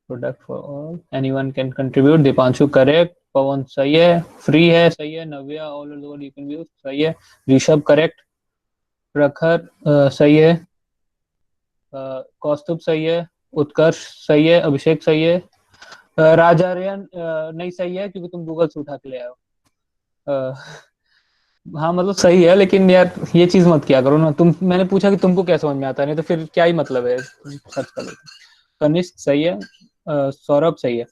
Product for all, anyone can contribute, Deepanshu correct, Pawan सही है, free है सही है, Navya all over you can use सही है, ऋषभ करेक्ट, प्रखर सही है, कौस्तुभ सही है, उत्कर्ष सही है, अभिषेक सही है, राजार्यन नहीं सही है क्योंकि तुम गूगल से उठा के ले आए हो। अ, हाँ मतलब सही है, लेकिन यार ये चीज मत किया करो ना तुम, मैंने पूछा कि तुमको क्या समझ में आता है, नहीं तो फिर क्या ही मतलब है सर्च कर लेते। कनिष्क सही है, सौरभ सही है,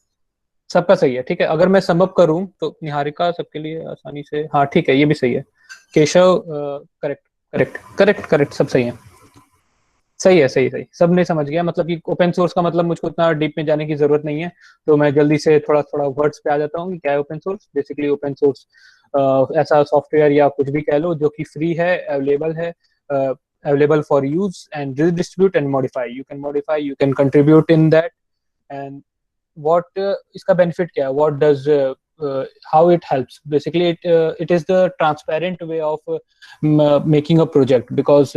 सबका सही है। ठीक है, अगर मैं समअप करूं तो निहारिका सबके लिए आसानी से, हाँ ठीक है ये भी सही है, Keshav correct correct correct correct, सब सही है, सही है सही सही, सब ने समझ गया। मतलब कि ओपन सोर्स का मतलब मुझको इतना डीप में जाने की जरूरत नहीं है, तो मैं जल्दी से थोड़ा थोड़ा वर्ड्स पे आ जाता हूँ कि क्या है open source. Basically open source ऐसा सॉफ्टवेयर या कुछ भी कह लो जो कि फ्री है, available for use and redistribute and modify, you can contribute in that. And what इसका benefit क्या है, what does how it helps, basically it is the transparent way of making a project, because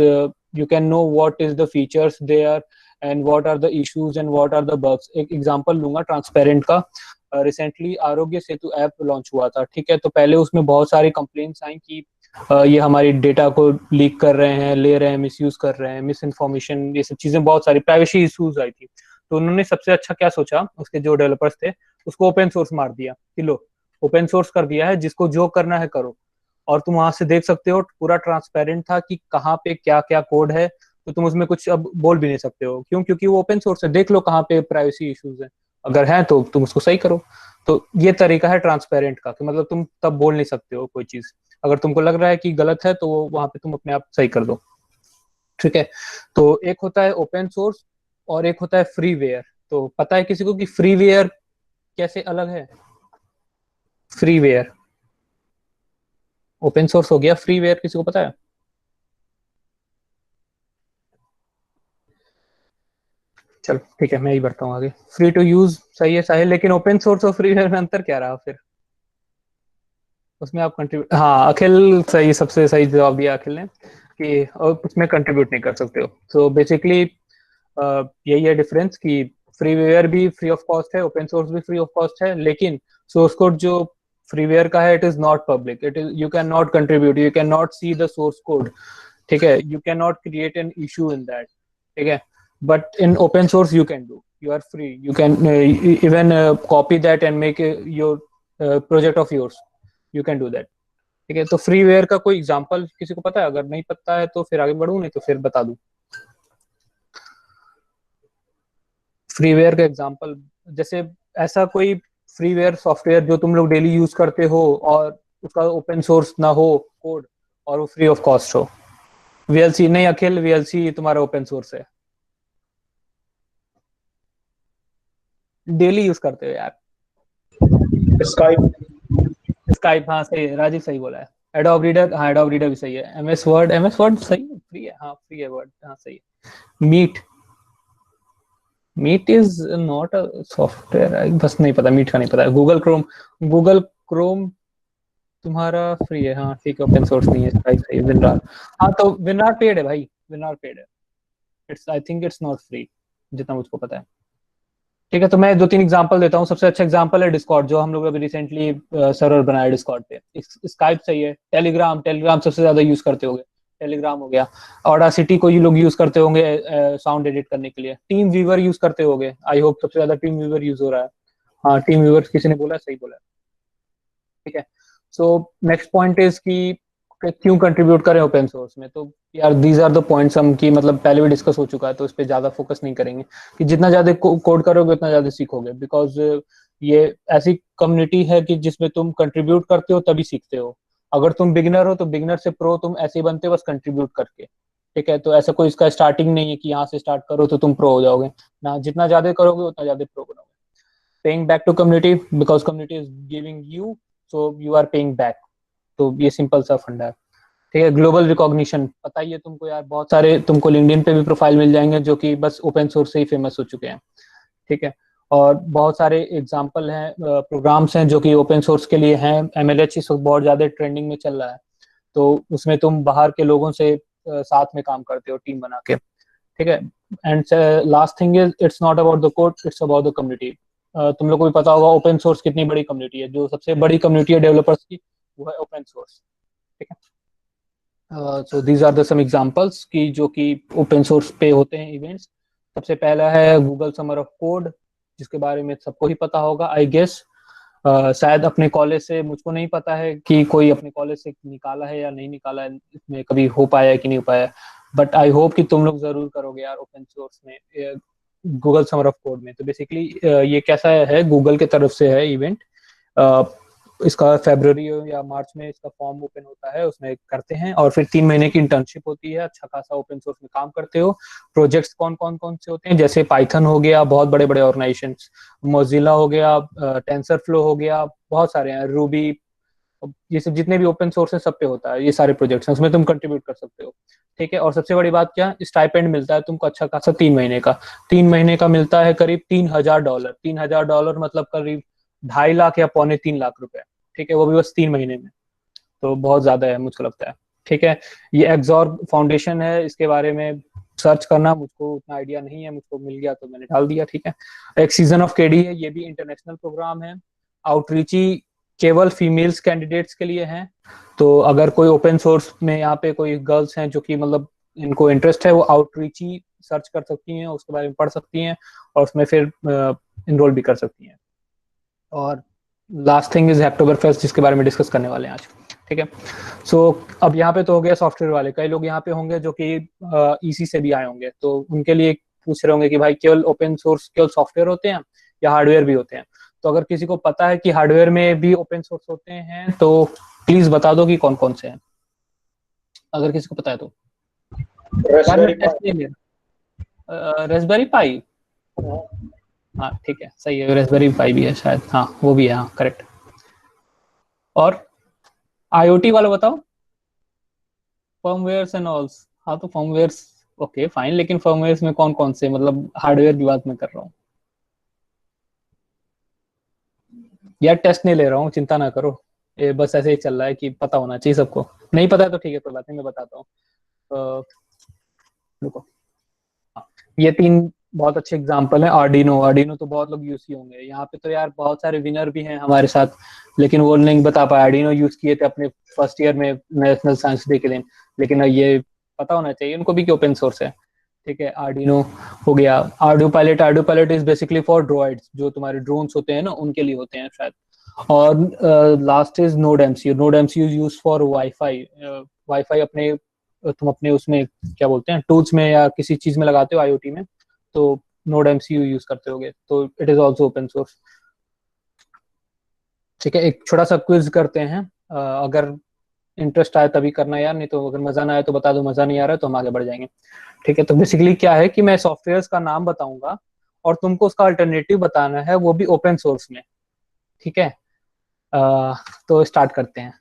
you can know what is the features there and what are the issues and what are the bugs। एक example लूंगा transparent का। Recently Aarogya Setu app launch हुआ था, ठीक है, तो पहले उसमें बहुत सारी कंप्लेंट्स आई कि ये हमारी डेटा को लीक कर रहे हैं, ले रहे हैं, मिसयूज कर रहे हैं, मिस इन्फॉर्मेशन, ये सब चीजें, बहुत सारी प्राइवेसी इश्यूज आई थी। तो उन्होंने सबसे अच्छा क्या सोचा, उसके जो डेवलपर्स थे, उसको ओपन सोर्स मार दिया कि लो ओपन सोर्स कर दिया है, जिसको जो करना है करो। और तुम वहां से देख सकते हो, पूरा ट्रांसपेरेंट था कि कहाँ पे क्या क्या कोड है, तो तुम उसमें कुछ अब बोल भी नहीं सकते हो, क्यों? क्योंकि वो ओपन सोर्स है, देख लो कहाँ पे प्राइवेसी इश्यूज है, अगर है तो तुम उसको सही करो। तो ये तरीका है ट्रांसपेरेंट का, कि मतलब तुम तब बोल नहीं सकते हो कोई चीज, अगर तुमको लग रहा है कि गलत है तो वो वहां पे तुम अपने आप सही कर दो। ठीक है, तो एक होता है ओपन सोर्स और एक होता है फ्रीवेयर। तो पता है किसी को कि फ्रीवेयर कैसे अलग है? फ्रीवेयर ओपन सोर्स हो गया, फ्रीवेयर किसी को पता है? चलो ठीक है, मैं ही बढ़ता हूँ आगे। फ्री टू यूज सही है साहिल, लेकिन ओपन सोर्स और फ्रीवेयर में अंतर क्या रहा फिर? उसमें आप कंट्रीब्यूट, हाँ अखिल सही, सबसे सही जवाब दिया अखिल ने कि और उसमें कंट्रीब्यूट नहीं कर सकते हो। तो बेसिकली यही है डिफरेंस कि फ्रीवेयर भी फ्री ऑफ कॉस्ट है, ओपन सोर्स भी फ्री ऑफ कॉस्ट है, लेकिन सोर्स कोड जो फ्रीवेयर का है it is not public, it is, you can not contribute, you can not see the source code. ठीक है, you can not create an issue in that. ठीक है, but in open source you can do, you are free, you can even copy that and make your project of yours, you can do that. ठीक है, तो freeware का कोई example किसी को पता है? अगर नहीं पता है तो फिर आगे बढ़ू, नहीं तो फिर बता दूं। फ्रीवेयर का एग्जांपल, जैसे ऐसा कोई फ्रीवेयर सॉफ्टवेयर जो तुम लोग डेली यूज करते हो और उसका ओपन सोर्स ना हो कोड, और वो फ्री ऑफ कॉस्ट हो। वीएलसी नहीं अखिल, वीएलसी तुम्हारा ओपन सोर्स है, डेली यूज करते हो यार। स्काइप। स्काइप, हाँ सही है, राजीव सही बोला है। एडोब रीडर, हाँ एडोब रीडर भी सही है। एमएस वर्ड सही है, फ्री है, हाँ फ्री है वर्ड, हाँ सही है। Meet, meet is not a software, बस नहीं पता, मीट का नहीं पता। गूगल क्रोम तुम्हारा फ्री है, हाँ ठीक है, ओपन सोर्स नहीं है, सही सही। विनरार, हाँ तो विनरार पेड है भाई, विनरार पेड है। It's, I think it's not free, जितना मुझको पता है। ठीक है, तो मैं दो तीन एग्जांपल देता हूँ। सबसे अच्छा एग्जांपल है डिस्कॉर्ड, जो हम लोग अभी रिसेंटली सर्वर बनाया डिस्कॉर्ड पे। स्काइप सही है, टेलीग्राम, टेलीग्राम सबसे ज्यादा यूज करते होंगे, टेलीग्राम हो गया। ऑडासिटी को ये लोग यूज करते होंगे साउंड एडिट करने के लिए। टीम व्यूवर यूज करते होंगे, आई होप सबसे ज्यादा टीम व्यूवर यूज हो रहा है। हाँ टीम व्यूवर किसी ने बोला, सही बोला। ठीक है, सो नेक्स्ट पॉइंट इज कि क्यों कंट्रीब्यूट करें ओपन सोर्स में। तो यार दीज आर द पॉइंट्स, हम की मतलब पहले भी डिस्कस हो चुका है, तो इस पे ज्यादा फोकस नहीं करेंगे। कि जितना ज्यादा कोड करोगे उतना ज्यादा सीखोगे, बिकॉज ये ऐसी कम्युनिटी है कि जिसमें तुम कंट्रीब्यूट करते हो तभी सीखते हो। अगर तुम बिगिनर हो तो बिगिनर से प्रो तुम ऐसे ही बनते हो, बस कंट्रीब्यूट करके। ठीक है, तो ऐसा कोई इसका स्टार्टिंग नहीं है कि यहाँ से स्टार्ट करो तो तुम प्रो हो जाओगे ना, जितना ज्यादा करोगे उतना ज्यादा प्रो बनोगे। Paying back to community, because community is giving you, so you are paying back. तो ये सिंपल सा फंडा है। ठीक है, ग्लोबल रिकॉग्निशन पता ही है तुमको यार, बहुत सारे तुमको लिंक्डइन पे भी प्रोफाइल मिल जाएंगे जो कि बस ओपन सोर्स से ही फेमस हो चुके हैं। ठीक है, और बहुत सारे एग्जाम्पल हैं, प्रोग्राम्स हैं जो कि ओपन सोर्स के लिए हैं। एमएलएच इस वक्त बहुत ज्यादा ट्रेंडिंग में चल रहा है, तो उसमें तुम बाहर के लोगों से साथ में काम करते हो, टीम बना के। ठीक है, and last thing is it's not about the code, it's about the community. तुम लोग को भी पता होगा ओपन सोर्स कितनी बड़ी कम्युनिटी है, जो सबसे बड़ी कम्युनिटी है डेवलपर्स की वो है ओपन सोर्स। ठीक है, so these are the some examples की जो कि ओपन सोर्स पे होते हैं इवेंट्स। सबसे पहला है गूगल समर ऑफ कोड, जिसके बारे में सबको ही पता होगा आई गेस। शायद अपने कॉलेज से, मुझको नहीं पता है कि कोई अपने कॉलेज से निकाला है या नहीं निकाला है, इसमें कभी हो पाया है कि नहीं हो पाया, बट आई होप कि तुम लोग जरूर करोगे यार ओपन सोर्स में गूगल समर ऑफ कोड में। तो बेसिकली ये कैसा है, गूगल की तरफ से है इवेंट। इसका फरवरी या मार्च में इसका फॉर्म ओपन होता है, उसमें करते हैं और फिर 3 महीने की इंटर्नशिप होती है। अच्छा खासा ओपन सोर्स में काम करते हो। प्रोजेक्ट्स कौन से होते हैं, जैसे पाइथन हो गया, बहुत बड़े बड़े ऑर्गेनाइजेशन, मोजिला हो गया, टेंसर फ्लो हो गया, बहुत सारे हैं, रूबी, ये सब जितने भी ओपन सोर्स है सब पे होता है ये सारे प्रोजेक्ट्स हैं, उसमें तुम कंट्रीब्यूट कर सकते हो। ठीक है, और सबसे बड़ी बात क्या, स्टाइपेंड मिलता है तुमको अच्छा खासा 3 महीने का। 3 महीने का मिलता है करीब $3000। $3000 मतलब करीब 2.5 लाख या $2.25 लाख। ठीक है, वो भी बस 3 महीने में, तो बहुत ज्यादा है मुझको लगता है। ठीक है, ये एक्सॉर्ब फाउंडेशन है, इसके बारे में सर्च करना, मुझको उतना आइडिया नहीं है, मुझको मिल गया तो मैंने डाल दिया। ठीक है, एक सीजन ऑफ केडी है, ये भी इंटरनेशनल प्रोग्राम है। आउटरीची केवल फीमेल्स कैंडिडेट्स के लिए हैं, तो अगर कोई ओपन सोर्स में यहाँ पे कोई गर्ल्स हैं जो कि मतलब इनको इंटरेस्ट है, वो आउटरीची सर्च कर सकती हैं, उसके बारे में पढ़ सकती हैं और उसमें फिर इनरोल भी कर सकती हैं। और last thing is Hacktober fest, जिसके बारे में डिस्कस करने वाले हैं आज। ठीक है, सो अब यहाँ पे तो हो गया सॉफ्टवेयर वाले। कई लोग यहाँ पे होंगे जो कि ईसी से भी आए होंगे, तो उनके लिए पूछ रहे होंगे कि भाई केवल ओपन सोर्स केवल सॉफ्टवेयर होते हैं या हार्डवेयर भी होते हैं। तो अगर किसी को पता है कि हार्डवेयर में भी ओपन सोर्स होते हैं तो प्लीज बता दो कि कौन कौन से हैं, अगर किसी को पता है तो। यार मैं Raspberry Pi. टेस्ट ले लिया, रेस्पबेरी पाई, हाँ ठीक है सही है, रेस्पबेरी पाई भी है शायद, हाँ वो भी है, हाँ करेक्ट। और आईओटी वाला बताओ, फर्मवेयर्स एंड ऑल्स। हाँ तो फर्मवेयर्स ओके फाइन, लेकिन फर्मवेयर्स में कौन कौन से, मतलब हार्डवेयर की बात मैं कर रहा हूँ यार, टेस्ट नहीं ले रहा हूँ, चिंता ना करो। ये बस ऐसे ही चल रहा है कि पता होना चाहिए सबको, नहीं पता है तो ठीक है कोई बात नहीं, मैं बताता हूँ। रुको, हाँ, ये 3 बहुत अच्छे एग्जांपल हैं। आर्डिनो, आर्डिनो तो बहुत लोग यूज किए होंगे यहाँ पे, तो यार बहुत सारे विनर भी हैं हमारे साथ, लेकिन वो नहीं बता पाए। आर्डिनो यूज किए थे अपने फर्स्ट ईयर में नेशनल साइंस डे के दिन, लेकिन ये पता होना चाहिए उनको भी कि ओपन सोर्स है। ठीक है, आर्डिनो हो गया। ArduPilot, ArduPilot is basically for droids, जो तुम्हारे ड्रोन्स होते हैं ना उनके लिए होते हैं शायद। और last is node MCU, node MCU use for wifi. Wifi अपने तुम अपने उसमें क्या बोलते हैं टूल्स में या किसी चीज में लगाते हो आईओटी में, तो नोड एमसीयू यूज करते होगे, तो it is also open source. ठीक है, एक छोटा सा क्विज करते हैं, अगर इंटरेस्ट आए तभी करना यार, नहीं तो अगर मजा ना आए तो बता दो, मजा नहीं आ रहा है तो हम आगे बढ़ जाएंगे। ठीक है, तो बेसिकली क्या है कि मैं सॉफ्टवेयर का नाम बताऊंगा और तुमको उसका अल्टरनेटिव बताना है, वो भी ओपन सोर्स में। ठीक है, तो स्टार्ट करते हैं।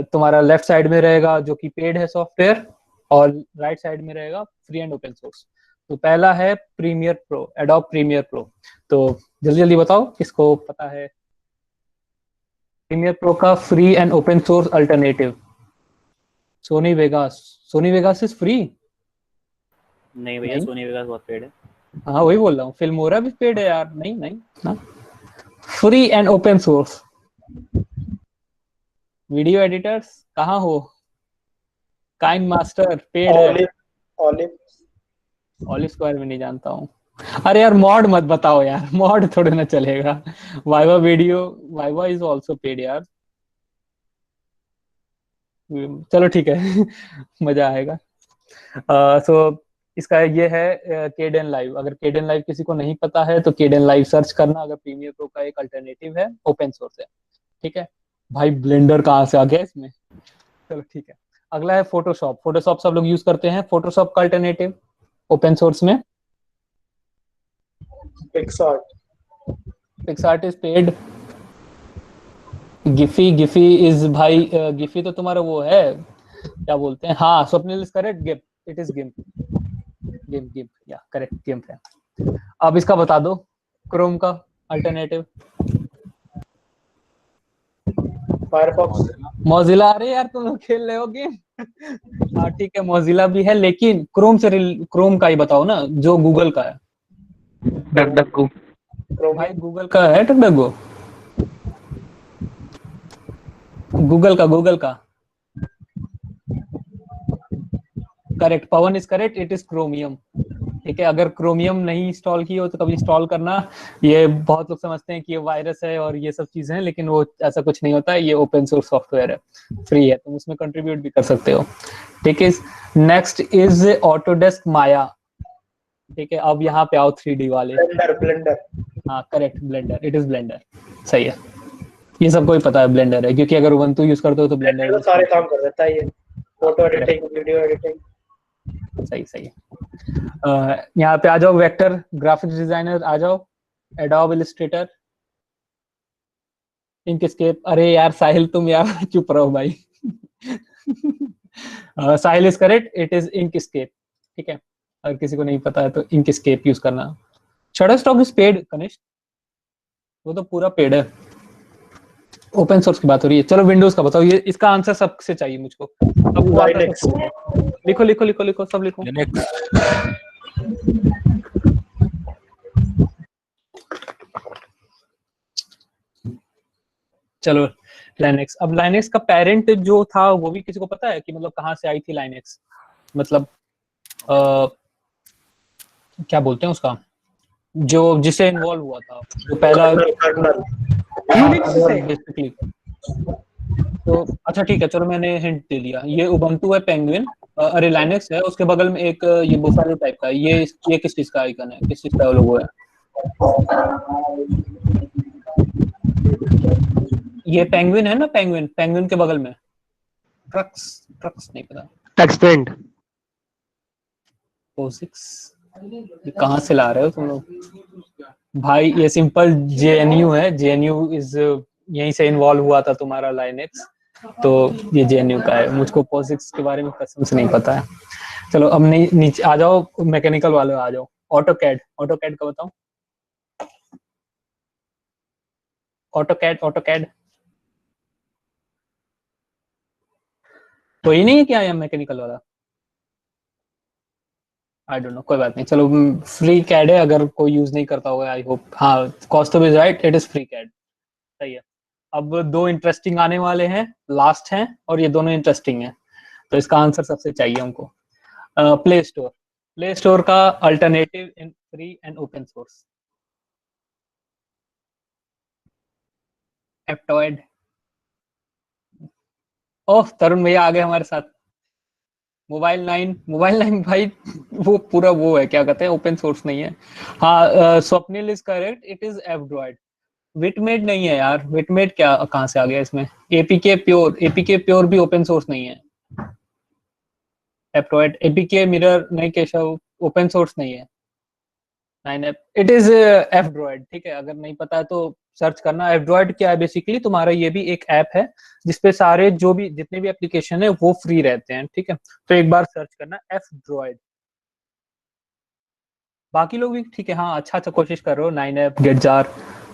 तुम्हारा लेफ्ट साइड में रहेगा जो कि पेड है सॉफ्टवेयर, और राइट साइड में रहेगा फ्री एंड ओपन सोर्स। तो पहला है premiere pro, Adobe premiere pro. तो जल्दी जल्दी बताओ किसको पता है प्रीमियर प्रो का free and open source alternative. Sony Vegas, Sony Vegas is free? नहीं भैया, नहीं, सोनी वेगास बहुत पेड है। हाँ वही बोल रहा हूँ, फिल्मोरा भी पेड है यार, नहीं नहीं ना, free and open source. Video editors कहाँ हो, काइन मास्टर पेड है। Olive, Olive. ऑलिव स्क्वायर में नहीं जानता हूँ। अरे यार मॉड मत बताओ यार, मॉड थोड़े ना चलेगा। Viva video, viva is also paid यार। चलो ठीक है मजा आएगा। सो इसका ये है केडेन लाइव। अगर केडेन लाइव किसी को नहीं पता है तो केडेन लाइव सर्च करना, अगर प्रीमियर प्रो का एक अल्टरनेटिव है, ओपन सोर्स है। ठीक है भाई, ब्लेंडर कहाँ से आ गया इसमें। चलो ठीक है, अगला है फोटोशॉप। फोटोशॉप सब लोग यूज करते हैं, फोटोशॉप का अल्टरनेटिव ओपन सोर्स में PixArt. PixArt is paid. Giphy, Giphy is भाई, गिफी तो तुम्हारा वो है, क्या बोलते हैं, हाँ Swapnil is correct, GIF, it is GIMP, GIMP GIMP या करेक्ट गिम्प है। अब इसका बता दो क्रोम का अल्टरनेटिव। फायरफॉक्स। मोजिला, अरे यार तुम लोग खेल रहे हो गेम। हाँ ठीक है, मोजिला भी है, लेकिन क्रोम का ही बताओ ना, जो गूगल का है। डकडक्कू। भाई क्रोमियम। गूगल का है टकडगो, गूगल का correct, Pawan is correct, it is chromium. ठीक है, अगर क्रोमियम नहीं इंस्टॉल की हो तो कभी इंस्टॉल करना। ये बहुत लोग समझते हैं कि ये वायरस है और ये सब चीजें हैं, लेकिन वो ऐसा कुछ नहीं होता है, ये ओपन सोर्स सॉफ्टवेयर है, फ्री है, तुम उसमें कंट्रीब्यूट भी कर सकते हो। ठीक है, नेक्स्ट इज ऑटोडेस्क माया। ठीक है, अब यहाँ पे आओ 3D वाले। ब्लेंडर। हाँ correct, blender, it is blender, सही है। ये सबको ही पता है ब्लेंडर है, क्योंकि अगर उबंटू यूज करते हो तो ब्लेंडर तो यूज सारे करते काम कर देता है ये, हो। Photo correct, editing, video editing. सही सही है। यहाँ पे आ जाओ, वेक्टर ग्राफिक्स डिजाइनर आ जाओ, एडोब इलस्ट्रेटर, इंकस्केप। अरे यार साहिल तुम यार चुप रहो भाई। Sahil is correct, it is Inkscape. ठीक है, अगर किसी को नहीं पता है तो इंकस्केप यूज करना। शटरस्टॉक इज पेड कनिष्ठ, वो तो पूरा पेड है। ओपन सोर्स की बात हो रही है, चलो विंडोज का बताओ, ये इसका आंसर सबसे चाहिए मुझको, सबको आता है लाइनेक्स। सबको। लिखो लिखो लिखो लिखो, सब लिखो। चलो लाइनेक्स। अब लाइनेक्स का पेरेंट जो था वो भी किसी को पता है कि मतलब कहाँ से आई थी लाइनेक्स, मतलब क्या बोलते हैं उसका, जो जिसे इन्वॉल्व हुआ था, जो पहला कर्नल। यूनिक्स से बेसिकली। तो अच्छा ठीक है, चलो मैंने हिंट दे दिया, ये उबंटू है, पेंगुइन, अरे लाइनेक्स है, उसके बगल में एक ये बुफालो टाइप का है, ये किस चीज का आइकन है, किस चीज का लोगो है? ये पेंगुइन है ना, पेंगुइन, पेंगुइन के बगल में ट्रक्स, ट्रक्स नहीं पता। टैक्सपेंट। पोसिक्स, ये कहाँ से ला रहे हो तुम लोग भाई? ये सिंपल जेएनयू है, जेएनयू इज यहीं से इन्वॉल्व हुआ था तुम्हारा लाइनेक्स, तो ये जेएनयू का है। मुझको पोसिक्स के बारे में कसम से नहीं पता है। चलो अब नीचे आ जाओ, मैकेनिकल वाले आ जाओ। ऑटोकैड, ऑटोकैड का बताओ। ऑटोकैड, ऑटोकैड कोई नहीं है क्या यहाँ मैकेनिकल वाला? आई डोंट नो, कोई बात नहीं, चलो फ्री कैड है, अगर कोई यूज नहीं करता होगा आई होप। हाँ cost is right, it is free CAD, सही है। अब दो इंटरेस्टिंग आने वाले हैं, लास्ट हैं, और ये दोनों इंटरेस्टिंग हैं, तो इसका आंसर सबसे चाहिए हमको। प्ले स्टोर, प्ले स्टोर का alternative in free and open source. Aptoide. Oh Tarun भैया आ गए हमारे साथ। मोबाइल 9, मोबाइल 9 भाई वो पूरा वो है, क्या कहते हैं, ओपन सोर्स नहीं है। हाँ Swapnil is correct, it is Aptoide. VidMate नहीं है यार, विटमेट क्या कहाँ से आ गया इसमें? एपीके प्योर, एपीके प्योर भी ओपन सोर्स नहीं है। एप्टॉइड, एपीके मिरर नहीं केशव, ओपन सोर्स नहीं है। 9 इट इज एफ ड्रॉइड। ठीक है, अगर नहीं पता है तो सर्च करना। एफ ड्रॉइड क्या है, बेसिकली तुम्हारा ये भी एक ऐप है जिसपे सारे जो भी जितने भी एप्लीकेशन है वो फ्री रहते हैं। ठीक है, तो एक बार सर्च करना एफ ड्रॉइड। बाकी लोग भी ठीक है, हाँ अच्छा अच्छा कोशिश कर रहे हो, 9 ऐप, गेट जार,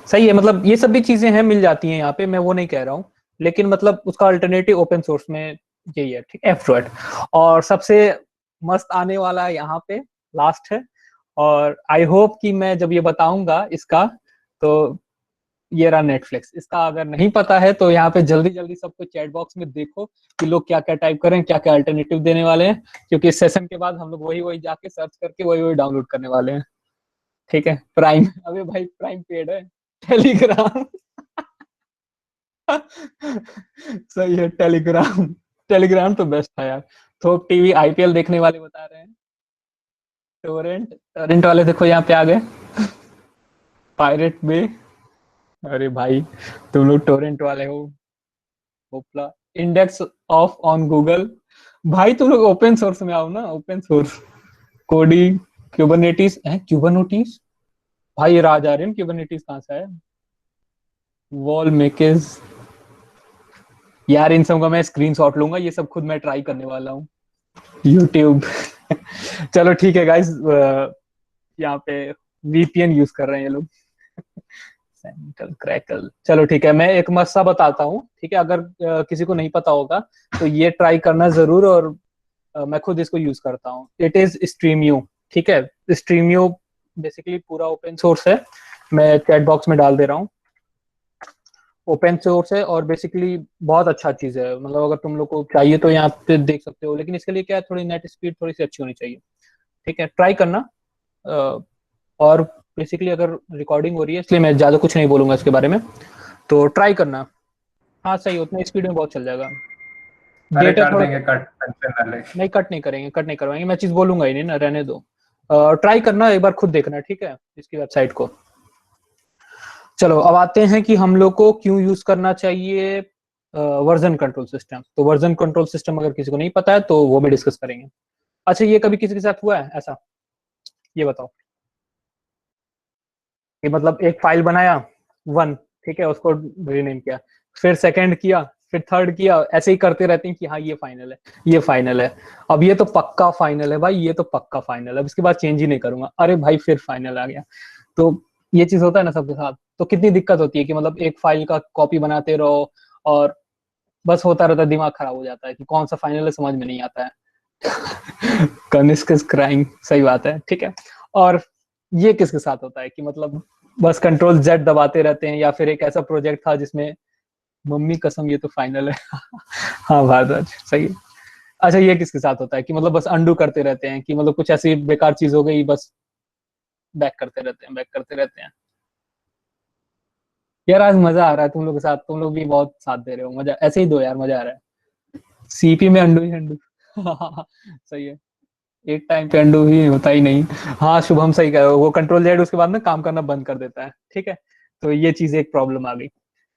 सही है, मतलब ये सब भी चीजें हैं, मिल जाती हैं यहाँ पे, मैं वो नहीं कह रहा हूँ, लेकिन मतलब उसका अल्टरनेटिव ओपन सोर्स में यही है। ठीक है, एफ ड्रॉइड। और सबसे मस्त आने वाला यहाँ पे लास्ट है, और आई होप कि मैं जब ये बताऊंगा इसका, तो ये रहा नेटफ्लिक्स। इसका अगर नहीं पता है तो यहाँ पे जल्दी जल्दी सबको चैट बॉक्स में देखो कि लोग क्या क्या टाइप करें, क्या क्या अल्टरनेटिव देने वाले हैं, क्योंकि इस सेशन के बाद हम लोग वही वही जाके सर्च करके वही वही डाउनलोड करने वाले हैं। ठीक है, प्राइम, अबे भाई प्राइम पेड है। टेलीग्राम, सही है, टेलीग्राम, टेलीग्राम तो बेस्ट था यार। थोप टीवी, आईपीएल देखने वाले बता रहे हैं। टोरेंट, टोरेंट वाले देखो यहाँ पे आ गए। पायरेट बे, अरे भाई तुम लोग टोरेंट वाले हो। होपला, इंडेक्स ऑफ ऑन गूगल, भाई तुम लोग ओपन सोर्स में आओ ना, ओपन सोर्स। कोडी, क्यूबरनेटिस है, क्यूबरनेटिस भाई ये राज आ रहे हैं, क्यूबरनेटिस कहाँ से है? वॉल मेकेज, यार इन सब का मैं स्क्रीनशॉट लूंगा, ये सब खुद मैं ट्राई करने वाला हूँ। यूट्यूब। चलो ठीक है गाइस, यहाँ पे वीपीएन यूज कर रहे हैं ये लोग। सेंट्रल क्रैकल, चलो ठीक है, मैं एक मस्सा बताता हूँ, ठीक है, अगर किसी को नहीं पता होगा तो ये ट्राई करना जरूर, और मैं खुद इसको यूज करता हूँ। इट इज स्ट्रीमियो, ठीक है। स्ट्रीमियो बेसिकली पूरा ओपन सोर्स है, मैं चैट बॉक्स में डाल दे रहा हूँ। ओपन सोर्स है और बेसिकली बहुत अच्छा चीज है, मतलब अगर तुम लोग को चाहिए तो यहाँ पे देख सकते हो, लेकिन इसके लिए क्या है, थोड़ी नेट स्पीड थोड़ी सी अच्छी होनी चाहिए, ठीक है, ट्राई करना। और बेसिकली अगर रिकॉर्डिंग हो रही है इसलिए मैं ज्यादा कुछ नहीं बोलूंगा इसके बारे में, तो ट्राई करना। हाँ सही, उतने स्पीड में बहुत चल जाएगा। अरे डेटा कर थोड़ा, देंगे कट, टेंशन ना ले। नहीं कट नहीं करेंगे, कट नहीं करवाएंगे, मैं चीज बोलूंगा ही नहीं ना, रहने दो। ट्राई करना एक बार, खुद देखना, ठीक है, इसकी वेबसाइट को। चलो अब आते हैं कि हम लोग को क्यों यूज करना चाहिए वर्जन कंट्रोल सिस्टम। तो वर्जन कंट्रोल सिस्टम अगर किसी को नहीं पता है तो वो भी डिस्कस करेंगे। अच्छा, ये कभी किसी के साथ हुआ है ऐसा, ये बताओ कि मतलब एक फाइल बनाया 1, ठीक है, उसको रीनेम किया, फिर सेकंड किया, फिर थर्ड किया, ऐसे ही करते रहते हैं कि हाँ ये फाइनल है, ये फाइनल है, अब ये तो पक्का फाइनल है भाई, ये तो पक्का फाइनल है, अब इसके बाद चेंज ही नहीं करूंगा, अरे भाई फिर फाइनल आ गया। तो ये चीज होता है ना सबके साथ, तो कितनी दिक्कत होती है कि मतलब एक फाइल का कॉपी बनाते रहो और बस होता रहता है, दिमाग खराब हो जाता है कि कौन सा फाइनल है, समझ में नहीं आता है। कनिष्क इज क्राइंग, सही बात है, ठीक है। और ये किसके साथ होता है कि मतलब बस कंट्रोल जेड दबाते रहते हैं, या फिर एक ऐसा प्रोजेक्ट था जिसमें मम्मी कसम ये तो फाइनल है। हाँ भारद्वाज, सही है। अच्छा, ये किसके साथ होता है कि मतलब बस अंडू करते रहते हैं, कि मतलब कुछ ऐसी बेकार चीज हो गई, बस बैक करते रहते हैं, बैक करते रहते हैं। यार आज मजा आ रहा है तुम लोग के साथ, तुम लोग भी बहुत साथ दे रहे हो, मजा ऐसे ही दो यार, मजा आ रहा है। सीपी में अंडू ही अंडू। सही है, एक टाइम पे अंडू ही होता ही नहीं। हाँ शुभम सही कह रहे हो, वो कंट्रोल जेड उसके बाद में काम करना बंद कर देता है, ठीक है। तो ये चीज एक प्रॉब्लम आ गई,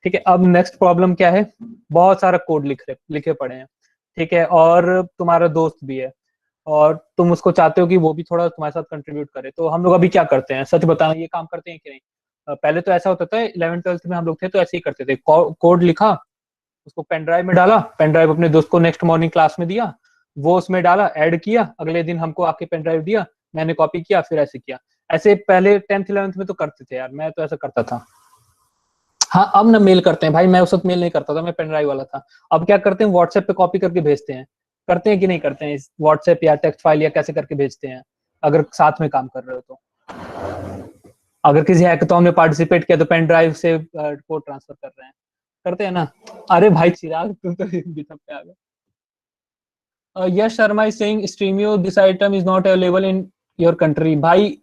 ठीक है। अब नेक्स्ट प्रॉब्लम क्या है, बहुत सारा कोड लिखे पड़े हैं, ठीक है, और तुम्हारा दोस्त भी है, और तुम उसको चाहते हो कि वो भी थोड़ा तुम्हारे साथ कंट्रीब्यूट करे, तो हम लोग अभी क्या करते हैं, सच बताना, ये काम करते हैं कि नहीं। पहले तो ऐसा होता था, 11th 12th में हम लोग थे तो ऐसे ही करते थे, कोड लिखा, उसको पेन ड्राइव में डाला, पेन ड्राइव अपने दोस्त को नेक्स्ट मॉर्निंग क्लास में दिया, वो उसमें डाला, ऐड किया, अगले दिन हमको आके पेन ड्राइव दिया, मैंने कॉपी किया, फिर ऐसे किया। ऐसे पहले 10th 11th में तो करते थे यार, मैं तो ऐसा करता था। हाँ अब ना मेल करते हैं भाई, मैं उस वक्त मेल नहीं करता था, मैं पेन ड्राइव वाला था। अब क्या करते हैं, व्हाट्सएप पे कॉपी करके भेजते हैं, करते हैं कि नहीं करते हैं, व्हाट्सएप या टेक्स्ट फाइल या कैसे करके भेजते हैं, अगर साथ में काम कर रहे हो तो। अगर किसी हैकाथॉन में पार्टिसिपेट किया तो पेन ड्राइव से कोड ट्रांसफर कर रहे हैं, करते हैं ना। अरे भाई चिराग तुम तो बिथम पे आ गए। Yash Sharma is saying Stremio this item is not available in your country. भाई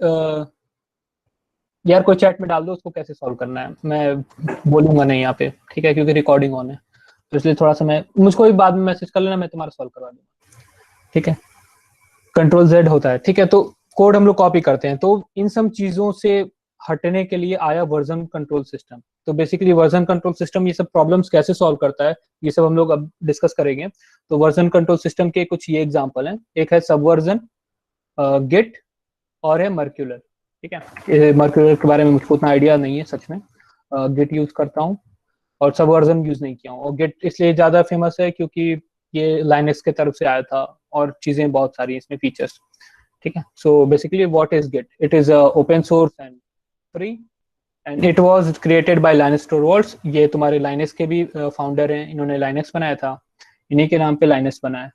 यार कोई चैट में डाल दो उसको कैसे सॉल्व करना है, मैं बोलूंगा नहीं यहाँ पे, ठीक है, क्योंकि रिकॉर्डिंग ऑन है, तो इसलिए थोड़ा सा मैं, मुझको भी बाद में मैसेज कर लेना, मैं तुम्हारा सॉल्व करवा दूंगा, ठीक है। कंट्रोल जेड होता है, ठीक है, तो कोड हम लोग कॉपी करते हैं, तो इन सब चीजों से हटने के लिए आया वर्जन कंट्रोल सिस्टम। तो बेसिकली वर्जन कंट्रोल सिस्टम ये सब प्रॉब्लम्स कैसे सॉल्व करता है, ये सब हम लोग अब डिस्कस करेंगे। तो वर्जन कंट्रोल सिस्टम के कुछ ये एग्जांपल हैं, एक है सबवर्जन, गिट, और है मर्क्यूलर, ठीक है। मर्क्यूलर के बारे में मुझको उतना आइडिया नहीं है सच में, गिट यूज करता हूँ, और सबवर्जन यूज नहीं किया हूँ, और गिट इसलिए ज्यादा फेमस है क्योंकि ये लाइनक्स के तरफ से आया था, और चीजें बहुत सारी इसमें फीचर्स, ठीक है। So basically what is Git, it is open source and free, and it was created by Linus Torvalds. ये तुम्हारे लाइनस के भी फाउंडर हैं, इन्होंने लाइनक्स बनाया था, इन्हीं के नाम पे लाइनस बना है,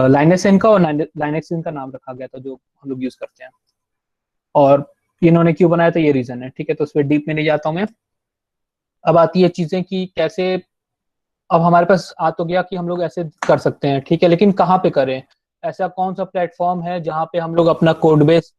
लाइनस इनका, और लाइनक्स इनका नाम रखा गया था जो हम लोग यूज करते हैं। और इन्होंने क्यों बनाया था ये रीजन है, ठीक है, तो उस पर डीप में नहीं जाता हूँ मैं। अब आती है चीजें कि कैसे, अब हमारे पास आ तो गया कि हम लोग ऐसे कर सकते हैं, ठीक है, लेकिन कहाँ पे करें, ऐसा कौन सा प्लेटफॉर्म है जहाँ पे हम लोग अपना कोड बेस,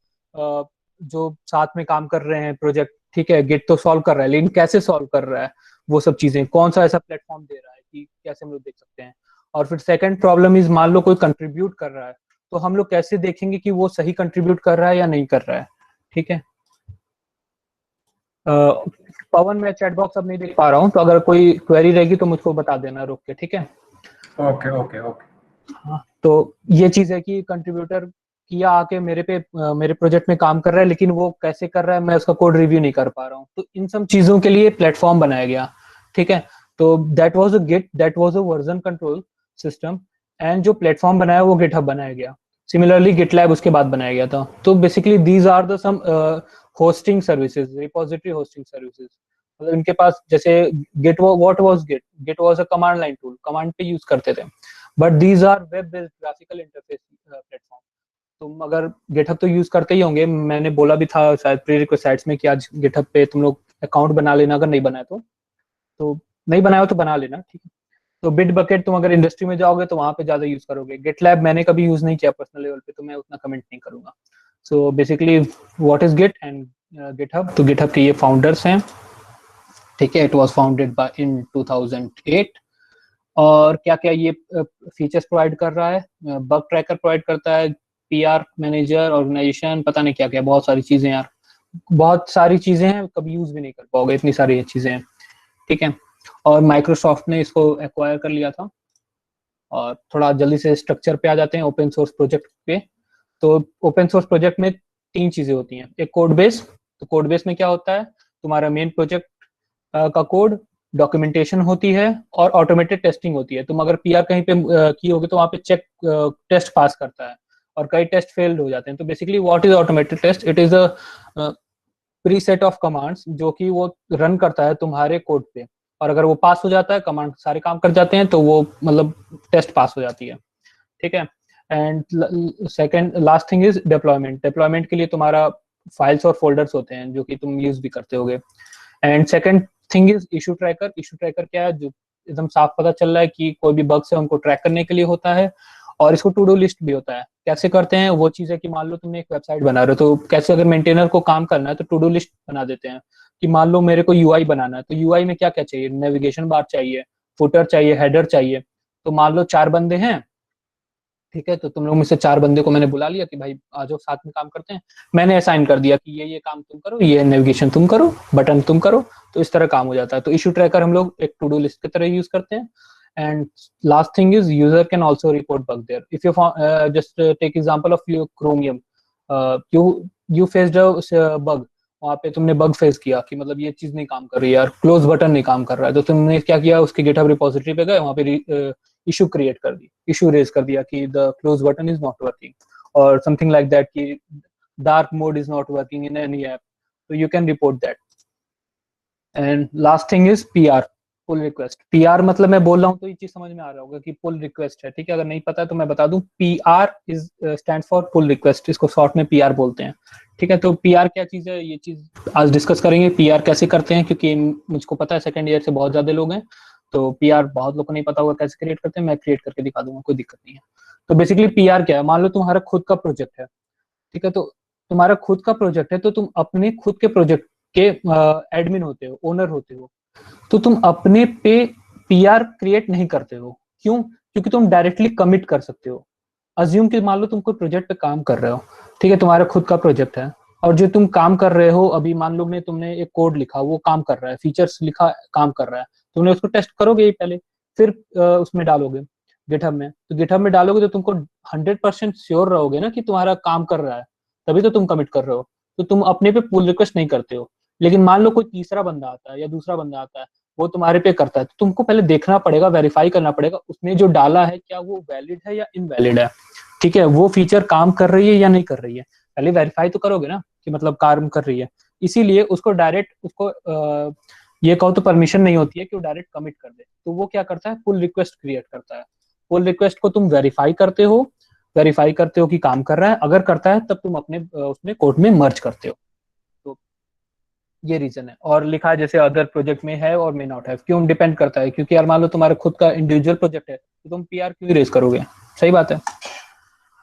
जो साथ में काम कर रहे हैं प्रोजेक्ट, ठीक है, गिट तो सॉल्व कर रहा है, लेकिन कैसे सॉल्व कर रहा है, वो सब चीजें कौन सा ऐसा प्लेटफॉर्म दे रहा है कि कैसे हम लोग देख सकते हैं। और फिर सेकंड प्रॉब्लम इज, मान लो कोई कंट्रीब्यूट कर रहा है, तो हम लोग कैसे देखेंगे कि वो सही कंट्रीब्यूट कर रहा है या नहीं कर रहा है, ठीक है। पवन, मैं चैट बॉक्स अब नहीं देख पा रहा हूँ, तो अगर कोई क्वेरी रहेगी तो मुझको बता देना रोक के, ठीक है। Okay okay okay. हाँ, तो ये चीज है कि कंट्रीब्यूटर किया आके मेरे पे, मेरे प्रोजेक्ट में काम कर रहा है, लेकिन वो कैसे कर रहा है मैं उसका कोड रिव्यू नहीं कर पा रहा हूँ, तो इन सब चीजों के लिए प्लेटफॉर्म बनाया गया, ठीक है। तो that was a git, that was a version control system, and जो प्लेटफॉर्म बनाया वो गिटहब बनाया गया। सिमिलरली गिटलैब उसके बाद बनाया गया था। तो basically these are the some hosting services, repository hosting services. मतलब इनके पास जैसे git what was git was a command line tool, command पे यूज करते थे, but these are web based graphical interface platform. तुम अगर गिटहब तो यूज करते ही होंगे, मैंने बोला भी था शायद प्री रिक्वेस्ट में कि आज गिटहब पे तुम लोग अकाउंट बना लेना, अगर नहीं बनाया तो नहीं बनाया हो तो बना लेना, ठीक है। तो बिट बकेट तुम अगर इंडस्ट्री में जाओगे तो वहां पे ज्यादा यूज करोगे। गिटलैब मैंने कभी यूज नहीं किया पर्सनल लेवल पे, तो मैं उतना कमेंट नहीं करूंगा। So basically what is git and GitHub, तो गिटहब के ये फाउंडर्स हैं, ठीक है। It was founded by in 2008। और क्या क्या ये फीचर्स प्रोवाइड कर रहा है, बग ट्रैकर प्रोवाइड करता है, पीआर मैनेजर, ऑर्गेनाइजेशन, पता नहीं क्या क्या, बहुत सारी चीजें यार, बहुत सारी चीजें हैं, कभी यूज भी नहीं कर पाओगे, इतनी सारी चीजें हैं, ठीक है। और माइक्रोसॉफ्ट ने इसको एक्वायर कर लिया था। और थोड़ा जल्दी से स्ट्रक्चर पे आ जाते हैं ओपन सोर्स प्रोजेक्ट पे। तो ओपन सोर्स प्रोजेक्ट में 3 चीजें होती हैं। एक कोड बेस, तो कोड बेस में क्या होता है, तुम्हारा मेन प्रोजेक्ट का कोड, डॉक्यूमेंटेशन होती है और ऑटोमेटेड टेस्टिंग होती है। तुम अगर पीआर कहीं पे की होगी तो वहाँ पे चेक टेस्ट पास करता है और कई टेस्ट फेल्ड हो जाते हैं। तो basically what is automated test, it is a preset of commands जो कि वो रन करता है तुम्हारे कोड पे, और अगर वो पास हो जाता है, कमांड सारे काम कर जाते हैं, तो वो मतलब टेस्ट पास हो जाती है, ठीक है। And second last thing is deployment. Deployment के लिए तुम्हारा फाइल्स और फोल्डर्स होते हैं जो कि तुम यूज भी करते होगे। And second thing is issue tracker. Issue tracker क्या है, जो एकदम साफ पता चल रहा है कि कोई भी बग्स है उनको ट्रैक करने के लिए होता है। और इसको टू डू लिस्ट भी होता है। कैसे करते हैं वो चीज है कि मान लो तुमने एक वेबसाइट बना रहे हो, तो कैसे अगर मेंटेनर को काम करना है तो टू डू लिस्ट बना देते हैं कि मान लो मेरे को यूआई बनाना है, तो यूआई में क्या क्या चाहिए, नेविगेशन बार चाहिए, फुटर चाहिए, हेडर चाहिए। तो मान लो 4 बंदे हैं, ठीक है, तो तुम लोग में से 4 बंदे को मैंने बुला लिया कि भाई आ जाओ साथ में काम करते हैं। मैंने असाइन कर दिया कि ये काम तुम करो, ये नेविगेशन तुम करो, बटन तुम करो, तो इस तरह काम हो जाता है। तो इशू ट्रैकर हम लोग एक टू डू लिस्ट की तरह यूज करते हैं। And last thing is user can also report bug there if you just take example of your Chromium, you faced a bug, वहाँ पे तुमने बग फेस किया कि मतलब ये चीज नहीं काम कर रही है यार, क्लोज बटन नहीं काम कर रहा है, तो तुमने क्या किया, उसके गिटहब रिपोजिटरी पे गए, वहाँ पे इशू क्रिएट कर दी, इशू रेज कर दिया कि the close button is not working और समथिंग लाइक दैट, कि dark mode is not working in any app, तो you can report that. And last thing is PR, pull request. PR मतलब मैं बोल रहा हूँ तो ये चीज समझ में आ रहा होगा कि पुल रिक्वेस्ट है, ठीक है। अगर नहीं पता है तो मैं बता दूं, PR is stand for pull request, इसको शॉर्ट में पीआर बोलते हैं, ठीक है। तो पीआर क्या चीज है, ये चीज आज डिस्कस करेंगे, पीआर कैसे करते हैं, क्योंकि मुझको पता है सेकंड ईयर से बहुत ज्यादा लोग हैं, तो पीआर बहुत लोग को नहीं पता होगा कैसे क्रिएट करते हैं, मैं क्रिएट करके दिखा दूंगा, कोई दिक्कत नहीं है। तो बेसिकली पीआर क्या है, मान लो तुम्हारा खुद का प्रोजेक्ट है, ठीक है, तो तुम्हारा खुद का प्रोजेक्ट है, तो तुम अपने खुद के प्रोजेक्ट के एडमिन होते हो, ओनर होते हो, तो तुम अपने पे पीआर क्रिएट नहीं करते हो। क्यों? क्योंकि तुम डायरेक्टली कमिट कर सकते हो। अज्यूम कि मान लो तुम कोई प्रोजेक्ट पे काम कर रहे हो, ठीक है, तुम्हारा खुद का प्रोजेक्ट है, और जो तुम काम कर रहे हो अभी, मान लो तुमने एक कोड लिखा, वो काम कर रहा है, फीचर्स लिखा, काम कर रहा है, तुमने उसको टेस्ट करोगे ही पहले, फिर उसमें डालोगे गिटहब में। तो गिटहब में डालोगे तो तुमको 100% श्योर रहोगे ना कि तुम्हारा काम कर रहा है, तभी तो तुम कमिट कर रहे हो। तो तुम अपने पे पुल रिक्वेस्ट नहीं करते हो। लेकिन मान लो कोई तीसरा बंदा आता है या दूसरा बंदा आता है, वो तुम्हारे पे करता है, तो तुमको पहले देखना पड़ेगा, वेरीफाई करना पड़ेगा उसने जो डाला है क्या वो वैलिड है या इनवैलिड है, ठीक है, वो फीचर काम कर रही है या नहीं कर रही है, पहले वेरीफाई तो करोगे ना कि मतलब काम कर रही है। इसीलिए उसको डायरेक्ट उसको ये कहो तो परमिशन नहीं होती है कि वो डायरेक्ट कमिट कर दे, तो वो क्या करता है, पुल रिक्वेस्ट क्रिएट करता है। पुल रिक्वेस्ट को तुम वेरीफाई करते हो कि काम कर रहा है, अगर करता है तब तुम अपने उसमें कोड में मर्ज करते हो। तो ये रीजन है। और लिखा है जैसे अदर प्रोजेक्ट में है और मे नॉट हैव, क्यों डिपेंड करता है, क्योंकि यार मान लो तुम्हारा खुद का इंडिविजुअल प्रोजेक्ट है तो तुम पीआर क्यों रेज करोगे, सही बात है।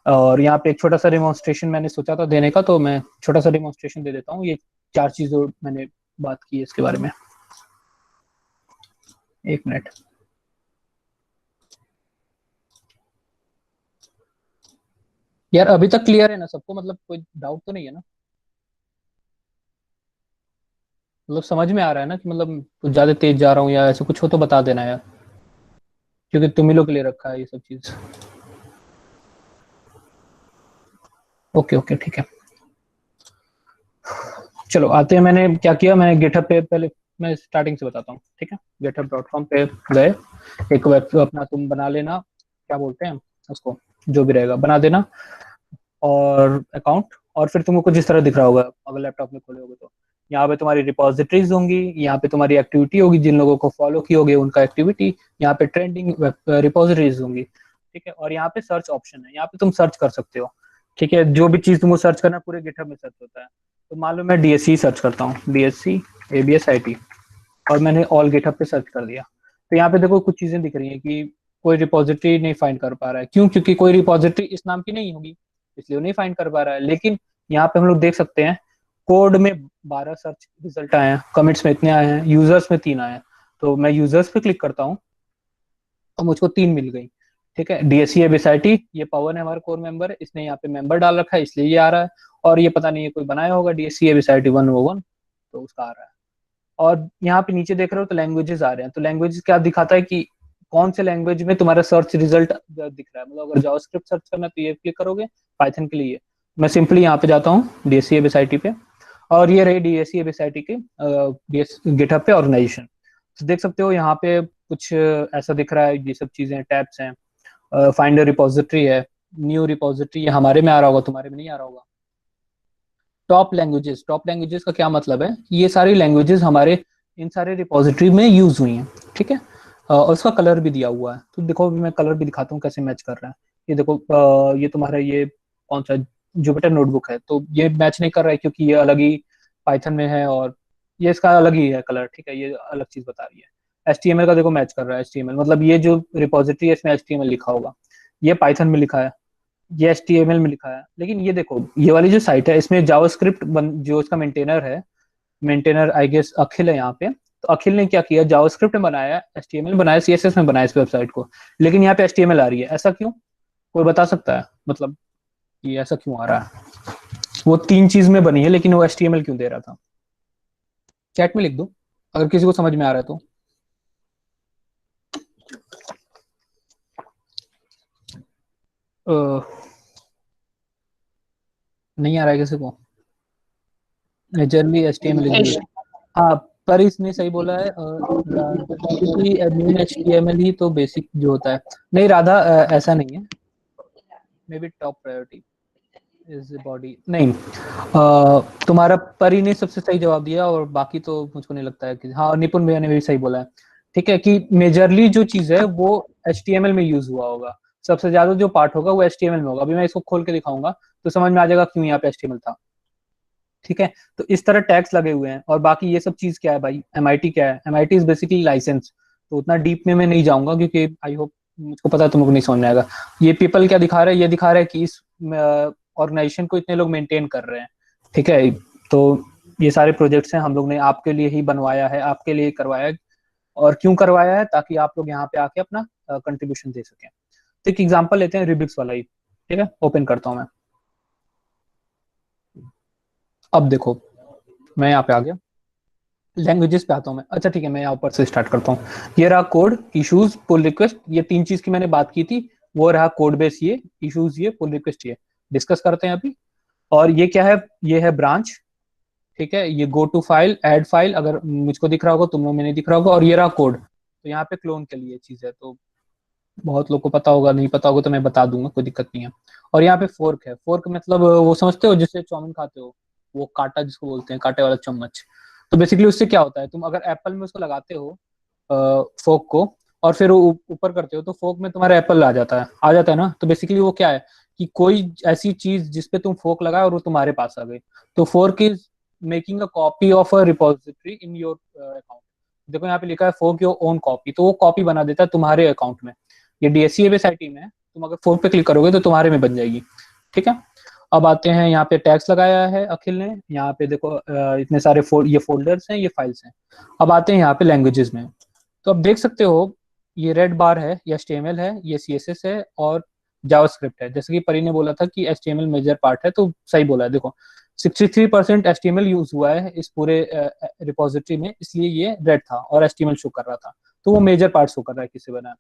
और यहाँ पे एक छोटा सा डेमोन्स्ट्रेशन मैंने सोचा था देने का, तो मैं छोटा सा डेमोन्स्ट्रेशन दे देता हूँ। ये 4 चीजों मैंने बात की है इसके बारे में, 1 मिनट। यार अभी तक क्लियर है ना सबको, मतलब कोई डाउट तो नहीं है ना, मतलब समझ में आ रहा है ना कि मतलब कुछ ज्यादा तेज जा रहा हूँ या ऐसे कुछ हो तो बता देना यार, क्योंकि तुम ही लोग के लिए रखा है ये सब चीज। ओके ओके ठीक है, चलो आते हैं। मैंने क्या किया, मैं गिटहब पे पहले, मैं स्टार्टिंग से बताता हूँ, ठीक है। github.com पे गए, एक वेब अपना तुम बना लेना, क्या बोलते हैं उसको, जो भी रहेगा बना देना, और अकाउंट। और फिर तुमको कुछ इस तरह दिख रहा होगा अगर लैपटॉप में खोले होगे तो, यहाँ पे तुम्हारी रिपोजिटरीज होंगी, यहाँ पे तुम्हारी एक्टिविटी होगी, जिन लोगों को फॉलो की होगी उनका एक्टिविटी, यहाँ पे ट्रेंडिंग रिपोजिटरीज होंगी, ठीक है। और यहाँ पे सर्च ऑप्शन है, यहाँ पे तुम सर्च कर सकते हो, ठीक है। जो भी चीज तुमको सर्च करना पूरे गिटहब में सर्च होता है। तो मान लो मैं डीएससी सर्च करता हूँ, डीएससी एबीएस आईटी, और मैंने ऑल गिटहब पे सर्च कर दिया। तो यहाँ पे देखो कुछ चीजें दिख रही हैं कि कोई रिपोजिटरी नहीं फाइंड कर पा रहा है। क्यों? क्योंकि कोई रिपोजिटरी इस नाम की नहीं होगी, इसलिए वो नहीं फाइंड कर पा रहा है। लेकिन यहाँ पे हम लोग देख सकते हैं कोड में 12 सर्च रिजल्ट आए हैं, कमिट्स में इतने आए हैं, यूजर्स में 3 आए हैं। तो मैं यूजर्स पे क्लिक करता हूँ तो मुझको 3 मिल गई, ठीक है। डीएससी एबीएसआईटी, ये पवन है हमारा कोर मेंबर, इसने यहाँ पे मेंबर डाल रखा है इसलिए ये आ रहा है। और ये पता नहीं है कोई बनाया होगा डीएससी एबीएसआईटी 101, तो उसका आ रहा है। और यहाँ पे नीचे देख रहे हो तो लैंग्वेजेस आ रहे हैं। तो लैंग्वेजेस क्या दिखाता है कि कौन से लैंग्वेज में तुम्हारा सर्च रिजल्ट दिख रहा है। मतलब अगर जावास्क्रिप्ट सर्च करना है तो ये क्लिक करोगे, पाइथन के लिए मैं सिंपली यहाँ पे जाता हूँ डीएससी एबीएसआईटी पे, और ये रही डीएससी एबीएसआईटी के गिटहब पे ऑर्गेनाइजेशन। तो देख सकते हो यहाँ पे कुछ ऐसा दिख रहा है, ये सब चीजें टैब्स हैं, फाइंडर रिपोजिटरी है, न्यू रिपोजिटरी, ये हमारे में आ रहा होगा, तुम्हारे में नहीं आ रहा होगा। टॉप लैंग्वेजेस, टॉप लैंग्वेजेस का क्या मतलब है, ये सारी लैंग्वेजेस हमारे इन सारे रिपोजिटरी में यूज हुई हैं, ठीक है। और उसका कलर भी दिया हुआ है। तो देखो मैं कलर भी दिखाता हूँ कैसे मैच कर रहा है। ये देखो ये तुम्हारा ये कौन सा जुपिटर नोटबुक है, तो ये मैच नहीं कर रहा है क्योंकि ये अलग ही पाइथन में है, और ये इसका अलग ही है कलर, ठीक है, ये अलग चीज बता रही है। HTML का देखो मैच कर रहा है, HTML मतलब ये जो रिपोजिटरी है इसमें HTML लिखा होगा, ये पाइथन में लिखा है, ये HTML में लिखा है। लेकिन ये देखो ये वाली जो साइट है इसमें जावास्क्रिप्ट जो इसका मेंटेनर है, मेंटेनर आई गेस अखिल है यहाँ पे। तो अखिल ने क्या किया, जावास्क्रिप्ट में बनाया, HTML बनाया, CSS में बनाया इस वेबसाइट को, लेकिन यहाँ पे HTML आ रही है। ऐसा क्यों? कोई बता सकता है मतलब ये ऐसा क्यों आ रहा है? वो 3 चीज में बनी है लेकिन वो HTML क्यों दे रहा था? चैट में लिख दो अगर किसी को समझ में आ रहा है तो। नहीं आ रहा है किसी को? Majorly HTML is used. हाँ, पर इसने सही बोला है, क्योंकि एडमिन HTML ही तो बेसिक जो होता है। नहीं राधा, ऐसा नहीं है, may be top priority is body नहीं। तुम्हारा परी ने सबसे सही जवाब दिया, और बाकी तो मुझको नहीं लगता है कि, हाँ निपुण भैया ने भी सही बोला है, ठीक है, कि मेजरली जो चीज है वो HTML में यूज हुआ होगा। सबसे ज्यादा जो पार्ट होगा वो HTML में होगा। अभी मैं इसको खोल के दिखाऊंगा तो समझ में आ जाएगा क्यों यहाँ पे HTML था, ठीक है। तो इस तरह टैग्स लगे हुए हैं। और बाकी ये सब चीज क्या है भाई, MIT क्या है, MIT इज बेसिकली लाइसेंस। तो उतना डीप में मैं नहीं जाऊंगा क्योंकि आई होप मुझको पता है तुम लोग नहीं समझ में आएगा। ये पीपल क्या दिखा रहा है, ये दिखा रहा है कि इस ऑर्गेनाइजेशन को इतने लोग मेंटेन कर रहे हैं, ठीक है। तो ये सारे प्रोजेक्ट्स हैं, हम लोग ने आपके लिए ही बनवाया है, आपके लिए करवाया है। और क्यों करवाया है? ताकि आप लोग यहाँ पे आके अपना कंट्रीब्यूशन दे सकें। तो एक एग्जांपल लेते हैं रिबिक्स वाला ही, ठीक है, ओपन करता हूँ मैं। अब देखो मैं यहाँ पे आ गया, लैंग्वेजेस पे आता हूँ मैं। अच्छा ठीक है, मैं यहाँ ऊपर से स्टार्ट करता हूँ। ये रहा कोड, इश्यूज, पुल रिक्वेस्ट, ये 3 चीज की मैंने बात की थी। वो रहा कोड बेस, ये इश्यूज, ये पुल रिक्वेस्ट, ये डिस्कस करते हैं अभी। और ये क्या है, ये है ब्रांच, ठीक है। ये go to file, add file, अगर मुझको दिख रहा होगा तुम लोग में नहीं दिख रहा होगा। और ये रहा कोड, तो यहाँ पे क्लोन के लिए चीज है, तो बहुत लोग को पता होगा, नहीं पता होगा तो मैं बता दूंगा, कोई दिक्कत नहीं है। और यहाँ पे फोर्क है, फोर्क मतलब वो समझते हो जिससे चाउमीन खाते हो, वो कांटा जिसको बोलते हैं, कांटे वाला चम्मच। तो बेसिकली उससे क्या होता है, तुम अगर एप्पल में उसको लगाते हो फोक को, और फिर ऊपर करते हो तो फोक में तुम्हारा एप्पल आ जाता है ना। तो बेसिकली वो क्या है कि कोई ऐसी चीज जिसपे तुम फोक लगाए और वो तुम्हारे पास आ गई। तो fork is making a copy of a repository in your account. देखो यहाँ पे लिखा है फोर्क योर ओन कॉपी, तो वो कॉपी बना देता है तुम्हारे अकाउंट में। ये डीएससी वेबसाइट में है, तुम अगर फोर्क पे क्लिक करोगे तो तुम्हारे में बन जाएगी, ठीक है। अब आते हैं, यहाँ पे टैग्स लगाया है अखिल ने। यहाँ पे देखो इतने सारे ये फोल्डर्स हैं, ये फाइल्स हैं। अब आते हैं यहाँ पे लैंग्वेजेस में। तो अब देख सकते हो ये रेड बार है, ये HTML है, ये CSS है, और जावास्क्रिप्ट है। जैसे कि परी ने बोला था कि HTML मेजर पार्ट है, तो सही बोला है। देखो 63% HTML यूज हुआ है इस पूरे रिपोजिटरी में, इसलिए ये रेड था और HTML शो कर रहा था। तो वो मेजर पार्ट शो कर रहा है किसी बना।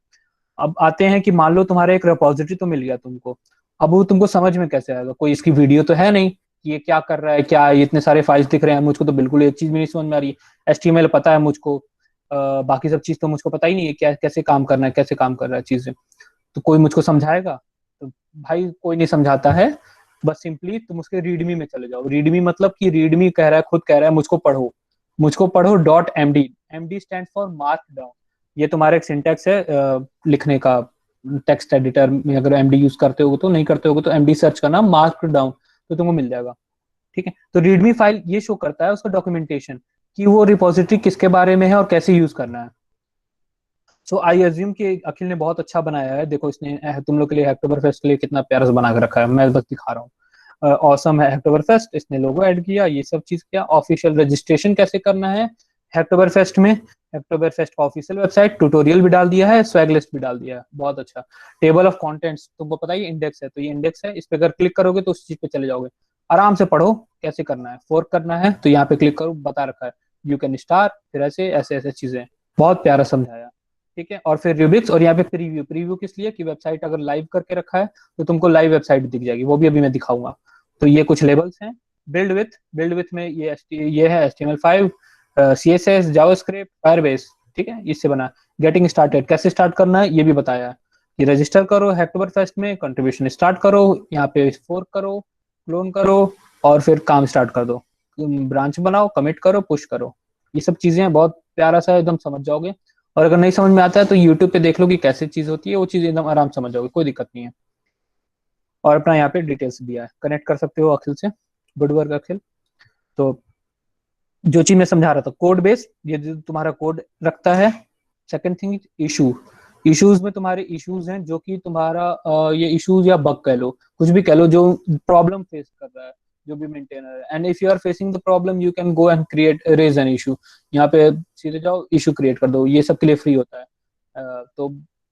अब आते हैं कि मान लो तुम्हारा एक रिपोजिटरी तो मिल गया तुमको, अब वो तुमको समझ में कैसे आएगा? कोई इसकी वीडियो तो है नहीं कि ये क्या कर रहा है, क्या ये इतने सारे फाइल्स दिख रहे हैं, मुझको तो बिल्कुल एक चीज भी नहीं समझ में आ रही है। HTML पता है मुझको, बाकी सब चीज तो मुझको पता ही नहीं है, क्या कैसे काम करना है, कैसे काम कर रहा है चीजें। तो कोई मुझको समझाएगा? तो भाई कोई नहीं समझाता है। बस सिंपली तुम उसके रीडमी में चले जाओ। रीडमी मतलब कि रीडमी कह रहा है, खुद कह रहा है मुझको पढ़ो dot MD. MD stand for mark down. ये तुम्हारा एक सिंटैक्स है लिखने का। टेक्स्ट एडिटर में अगर एमडी यूज करते हो तो, नहीं करते हो तो एमडी सर्च करना मार्क डाउन, तो तुमको मिल जाएगा। ठीक है, तो रीडमी फाइल ये शो करता है उसका डॉक्यूमेंटेशन कि वो रिपोजिटरी किसके बारे में है और कैसे यूज करना है। सो आई अज्यूम कि अखिल ने बहुत अच्छा बनाया है। देखो इसने तुम लोग के लिए हैकटोबर फेस्ट के लिए कितना प्यारा से बना के रखा है, मैं बस दिखा रहा हूँ। ऑसम है हैकटोबर फेस्ट, इसने लोगो ऐड किया, ये सब चीज किया। ऑफिशियल रजिस्ट्रेशन कैसे करना है हैकटोबर फेस्ट में, हैकटोबर फेस्ट का ऑफिशियल वेबसाइट ट्यूटोरियल भी डाल दिया है, स्वैग लिस्ट भी डाल दिया है, बहुत अच्छा। टेबल ऑफ कंटेंट्स तुमको पता ही इंडेक्स है, तो ये इंडेक्स है, इस पे अगर क्लिक करोगे तो उस चीज पे चले जाओगे। आराम से पढ़ो कैसे करना है। फोर्क करना है तो यहाँ पे क्लिक करो, बता रखा है यू कैन स्टार, फिर ऐसे ऐसे ऐसे चीजें, बहुत प्यारा समझाया। ठीक है, और फिर रूबिक्स, और यहाँ पे प्रीव्यू। प्रीव्यू किस लिए कि वेबसाइट अगर लाइव करके रखा है तो तुमको लाइव वेबसाइट दिख जाएगी, वो भी अभी मैं दिखाऊंगा। तो ये कुछ लेबल्स हैं। बिल्ड विथ में ये है HTML5, CSS, जावास्क्रिप्ट, फायरबेस। ठीक है, इससे बना। गेटिंग स्टार्टेड, कैसे स्टार्ट करना है ये भी बताया है कि रजिस्टर करो हैकटोबर फेस्ट में, कंट्रीब्यूशन स्टार्ट करो, यहाँ पे फोर्क करो, क्लोन करो, और फिर काम स्टार्ट कर दो। ब्रांच बनाओ, कमिट करो, पुश करो। ये सब चीजें बहुत प्यारा सा एकदम समझ जाओगे। और अगर नहीं समझ में आता है तो यूट्यूब पे देख लो कि कैसे चीज होती है, वो चीज एकदम आराम समझ जाओगे, कोई दिक्कत नहीं है। और अपना यहाँ पे डिटेल्स दिया है, कनेक्ट कर सकते हो अखिल से। गुड वर्क अखिल। तो जो चीज मैं समझा रहा था, कोड बेस, ये जो तुम्हारा कोड रखता है। Second thing issue. इश्यूज में तुम्हारे इश्यूज हैं जो कि तुम्हारा ये इश्यूज या बग कह लो, कुछ भी कह लो, जो प्रॉब्लम फेस कर रहा है जो भी मेंटेनर है। And if you are facing the problem you can go and create raise an issue. यहाँ पे सीधे जाओ, इशू क्रिएट कर दो, ये सब के लिए फ्री होता है। तो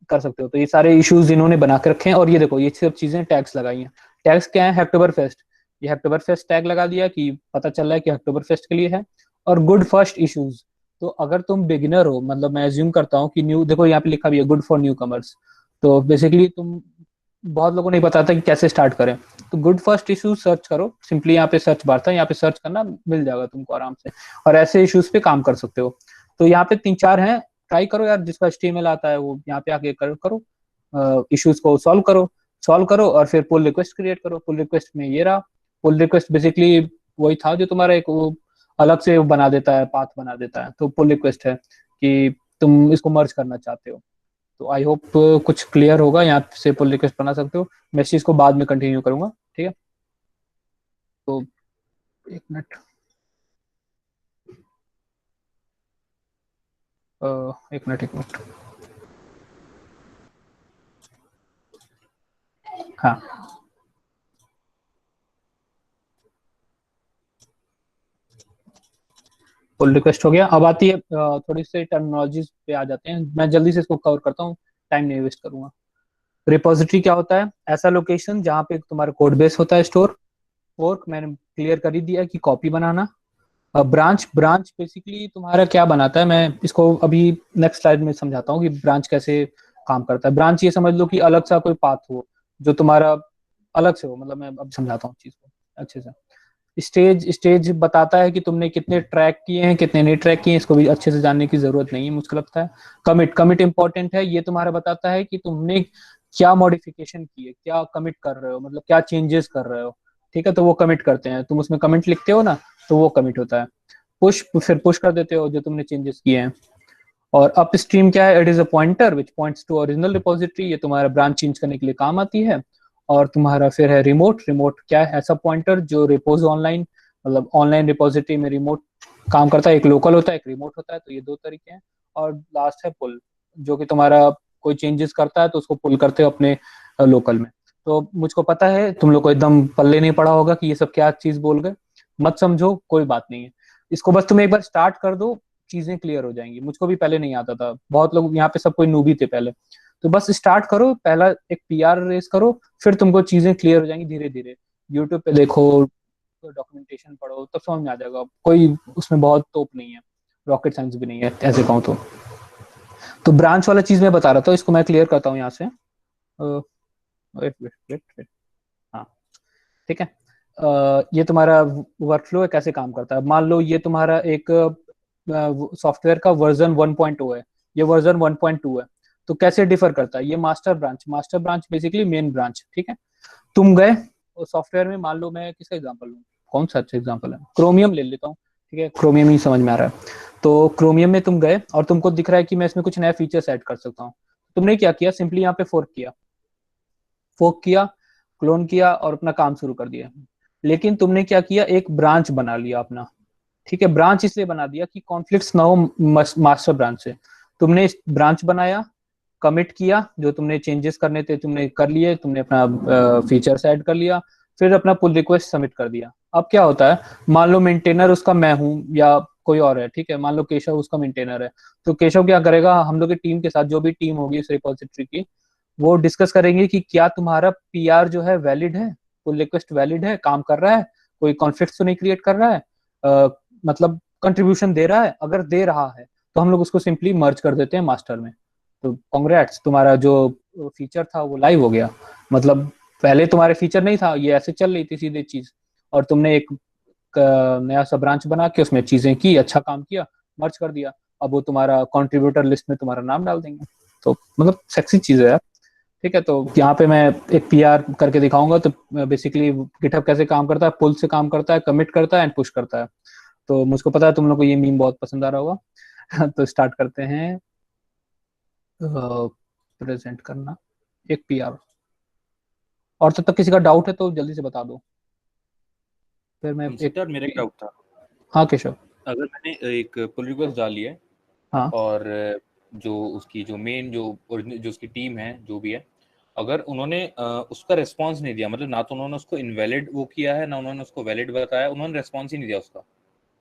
कर सकते हो। तो ये सारे इश्यूज इन्होंने बना के रखे हैं। और ये देखो ये सब चीजें टैग्स लगाई हैं। टैग्स क्या है, हैकटोबर फेस्ट, ये हैकटोबर फेस्ट टैग लगा दिया कि पता चल रहा है कि हैकटोबर फेस्ट के लिए है। और गुड फर्स्ट इश्यूज, तो अगर तुम बिगिनर हो, मतलब मैं एज्यूम करता हूँ कि न्यू, देखो यहाँ पे लिखा भी है गुड फॉर न्यू कमर्स, तो बेसिकली तुम, बहुत लोगों को नहीं पता था कि कैसे स्टार्ट करें। तो गुड फर्स्ट इशू सर्च करो, सिंपली यहाँ पे सर्च बार था, यहाँ पे सर्च करना, मिल जाएगा तुमको आराम से। और ऐसे इश्यूज पे काम कर सकते हो। तो यहाँ पे 3-4 हैं, ट्राई करो यार, जिसका HTML आता है वो यहाँ पे आके करो, इश्यूज को सॉल्व करो और फिर पुल रिक्वेस्ट क्रिएट करो। पुल रिक्वेस्ट में ये रहा। पुल रिक्वेस्ट बेसिकली वही था जो तुम्हारा एक वो अलग से बना देता है, पाथ बना देता है। तो पुल रिक्वेस्ट है कि तुम इसको मर्ज करना चाहते हो। तो आई होप कुछ क्लियर होगा, यहाँ से पुल रिक्वेस्ट बना सकते हो। मैं इस चीज को बाद में कंटिन्यू करूंगा। ठीक है, तो एक मिनट, एक मिनट। हाँ, पुल रिक्वेस्ट हो गया। अब आती है थोड़ी सी टर्मिनोलॉजीज पे आ जाते हैं, मैं जल्दी से इसको कवर करता हूँ, टाइम नहीं वेस्ट करूंगा। रिपोजिटरी क्या होता है, ऐसा लोकेशन जहाँ पे तुम्हारा कोड बेस होता है स्टोर। फोर्क मैंने क्लियर कर ही दिया कि कॉपी बनाना। ब्रांच बेसिकली तुम्हारा क्या बनाता है, मैं इसको अभी नेक्स्ट स्लाइड में समझाता हूँ कि ब्रांच कैसे काम करता है। ब्रांच ये समझ लो कि अलग सा कोई पाथ हो जो तुम्हारा अलग से हो, मतलब मैं अब समझाता हूँ चीज को अच्छे से। स्टेज बताता है कि तुमने कितने ट्रैक किए हैं, कितने नहीं ट्रैक किए हैं, इसको भी अच्छे से जानने की जरूरत नहीं है मुझको लगता है। कमिट इंपॉर्टेंट है, ये तुम्हारा बताता है कि तुमने क्या मॉडिफिकेशन की है, क्या कमिट कर रहे हो, मतलब क्या चेंजेस कर रहे हो। ठीक है, तो वो कमिट करते हैं, तुम उसमें कमिट लिखते हो ना, तो वो कमिट होता है। फिर पुश कर देते हो जो तुमने चेंजेस किए हैं। और अपस्ट्रीम क्या है, it is a pointer which points to original repository, ये तुम्हारा ब्रांच चेंज करने के लिए काम आती है। और तुम्हारा फिर है रिमोट क्या है, ऐसा पॉइंटर जो रिपोज ऑनलाइन, मतलब ऑनलाइन रिपोजिटरी में रिमोट काम करता है। एक लोकल होता है, एक रिमोट होता है, तो ये 2 तरीके हैं। और लास्ट है पुल, जो कि तुम्हारा कोई चेंजेस करता है तो उसको पुल करते हो अपने लोकल में। तो मुझको पता है तुम लोग को एकदम पल्ले नहीं पड़ा होगा कि ये सब क्या चीज बोल गए, मत समझो, कोई बात नहीं है। इसको बस तुम एक बार स्टार्ट कर दो, चीजें क्लियर हो जाएंगी। मुझको भी पहले नहीं आता था, बहुत लोग यहाँ पे सब कोई नूबी थे पहले। तो बस स्टार्ट करो, पहला एक PR रेस करो, फिर तुमको चीजें क्लियर हो जाएंगी धीरे धीरे। यूट्यूब पे देखो, डॉक्यूमेंटेशन पढ़ो, तब समझ में आ जाएगा। कोई उसमें बहुत तोप नहीं है, रॉकेट साइंस भी नहीं है ऐसे कहूँ तो ब्रांच वाला चीज मैं बता रहा था, इसको मैं क्लियर करता हूँ यहाँ से। वेट वेट वेट वेट, हाँ ठीक है। ये तुम्हारा वर्कफ्लो है, कैसे काम करता है। मान लो ये तुम्हारा एक सॉफ्टवेयर का वर्जन 1.0 है, ये वर्जन 1.2 है। तो कैसे डिफर करता है, ये master branch basically main branch. ठीक है, तुम गए सॉफ्टवेयर में मान लो मैं किसका एग्जांपल लूँ, कौन सा अच्छा एग्जांपल है, क्रोमियम ले लेता हूँ, ठीक है, क्रोमियम ही समझ में आ रहा है। तो क्रोमियम में तुम गए और तुमको दिख रहा है कि मैं इसमें कुछ नया फीचर्स ऐड कर सकता हूँ। तुमने क्या किया, सिंपली यहाँ पे फोर्क किया, क्लोन किया और अपना काम शुरू कर दिया। लेकिन तुमने क्या किया, एक ब्रांच बना लिया अपना, ठीक है। ब्रांच इसलिए बना दिया कि कॉन्फ्लिक्ट्स ना हो मास्टर ब्रांच से। तुमने ब्रांच बनाया, कमिट किया, जो तुमने चेंजेस करने थे तुमने कर लिए, तुमने अपना फीचर्स ऐड कर लिया, फिर अपना पुल रिक्वेस्ट सबमिट कर दिया। अब क्या होता है, मान लो मेंटेनर उसका मैं हूं या कोई और है, ठीक है, मान लो केशव उसका मेंटेनर है। तो केशव क्या करेगा, हम लोग की टीम के साथ, जो भी टीम होगी इस रिपोजिटरी की, वो डिस्कस करेंगे कि क्या तुम्हारा पीआर जो है वैलिड है, पुल रिक्वेस्ट वैलिड है, काम कर रहा है, कोई कॉन्फ्लिक्ट तो नहीं क्रिएट कर रहा है, मतलब कंट्रीब्यूशन दे रहा है। अगर दे रहा है तो हम लोग उसको सिंपली मर्ज कर देते हैं मास्टर में। तो कांग्रेट्स, तुम्हारा जो फीचर था वो लाइव हो गया। मतलब पहले तुम्हारे फीचर नहीं था, ये ऐसे चल रही थी सीधे चीज, और तुमने एक नया सा ब्रांच बना के उसमें चीजें की, अच्छा काम किया, मर्ज कर दिया। अब वो तुम्हारा कंट्रीब्यूटर लिस्ट में तुम्हारा नाम डाल देंगे। तो मतलब सेक्सी चीज है यार, ठीक है। तो यहाँ पे मैं एक पीआर करके दिखाऊंगा। तो बेसिकली गिटहब कैसे काम करता है, पुल से काम करता है, कमिट करता है एंड पुश करता है। तो मुझको पता है तुम लोग को ये मीम बहुत पसंद आ रहा होगा। तो स्टार्ट करते हैं, प्रेजेंट करना एक पीआर। और तब तक किसी का डाउट है तो जल्दी से बता दो, फिर मैं एक। सर मेरा एक डाउट था, हाँ केशव। अगर मैंने एक पुल रिक्वेस्ट डाली है हाँ और जो उसकी जो मेन जो ओरिजिनल जो उसकी टीम है जो भी है, अगर उन्होंने उसका रिस्पांस नहीं दिया, मतलब ना तो उन्होंने उसको इनवैलिड वो किया है ना उन्होंने उसको वैलिड बताया, उन्होंने रिस्पांस ही नहीं दिया उसका,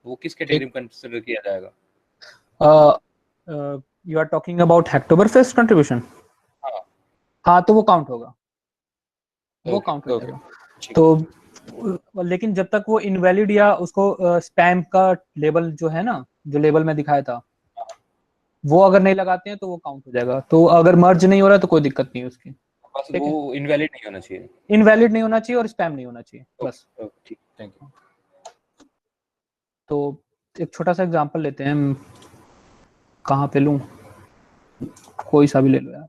वो किस कैटेगरी में कंसीडर किया जाएगा? You are talking about Hacktoberfest contribution. हाँ हाँ तो वो काउंट होगा, वो ओके काउंट हो ओके जाएगा। तो लेकिन जब तक वो इनवैलिड या उसको स्पैम का लेबल जो है ना, जो लेबल में दिखाया था, वो अगर नहीं लगाते हैं तो वो काउंट हो जाएगा। तो अगर मर्ज नहीं हो रहा है तो कोई दिक्कत नहीं है उसकी, बस ठीक है। वो इनवैलिड नहीं होना चाहिए। इनवैलिड नहीं होना चाहिए और स्पैम नहीं होना चाहिए, बस। ठीक, थैंक यू। तो एक छोटा सा एग्जांपल लेते हैं, कहाँ पे लूँ, कोई सा भी ले लो यार।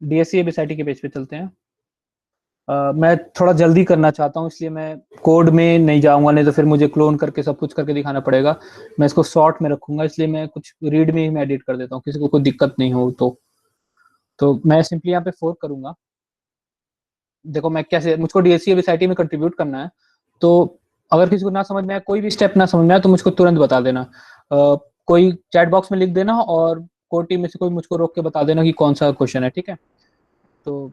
डीएससी एबीसीआईटी के पेज पे चलते हैं। मैं थोड़ा जल्दी करना चाहता हूँ इसलिए मैं कोड में नहीं जाऊंगा, नहीं तो फिर मुझे क्लोन करके सब कुछ करके दिखाना पड़ेगा। मैं इसको शॉर्ट में रखूंगा, इसलिए मैं कुछ रीड में ही मैं एडिट कर देता हूँ, किसी को कोई दिक्कत नहीं हो तो मैं सिंपली यहाँ पे फोर्क करूंगा। देखो मैं कैसे, मुझको डीएससी एबीसीआईटी में कंट्रीब्यूट करना है। तो अगर किसी को ना समझ में आए, कोई भी स्टेप ना समझ में आए, तो मुझको तुरंत बता देना। कोई चैट बॉक्स में लिख देना और कोर टीम में से कोई मुझको रोक के बता देना कि कौन सा क्वेश्चन है, ठीक है। तो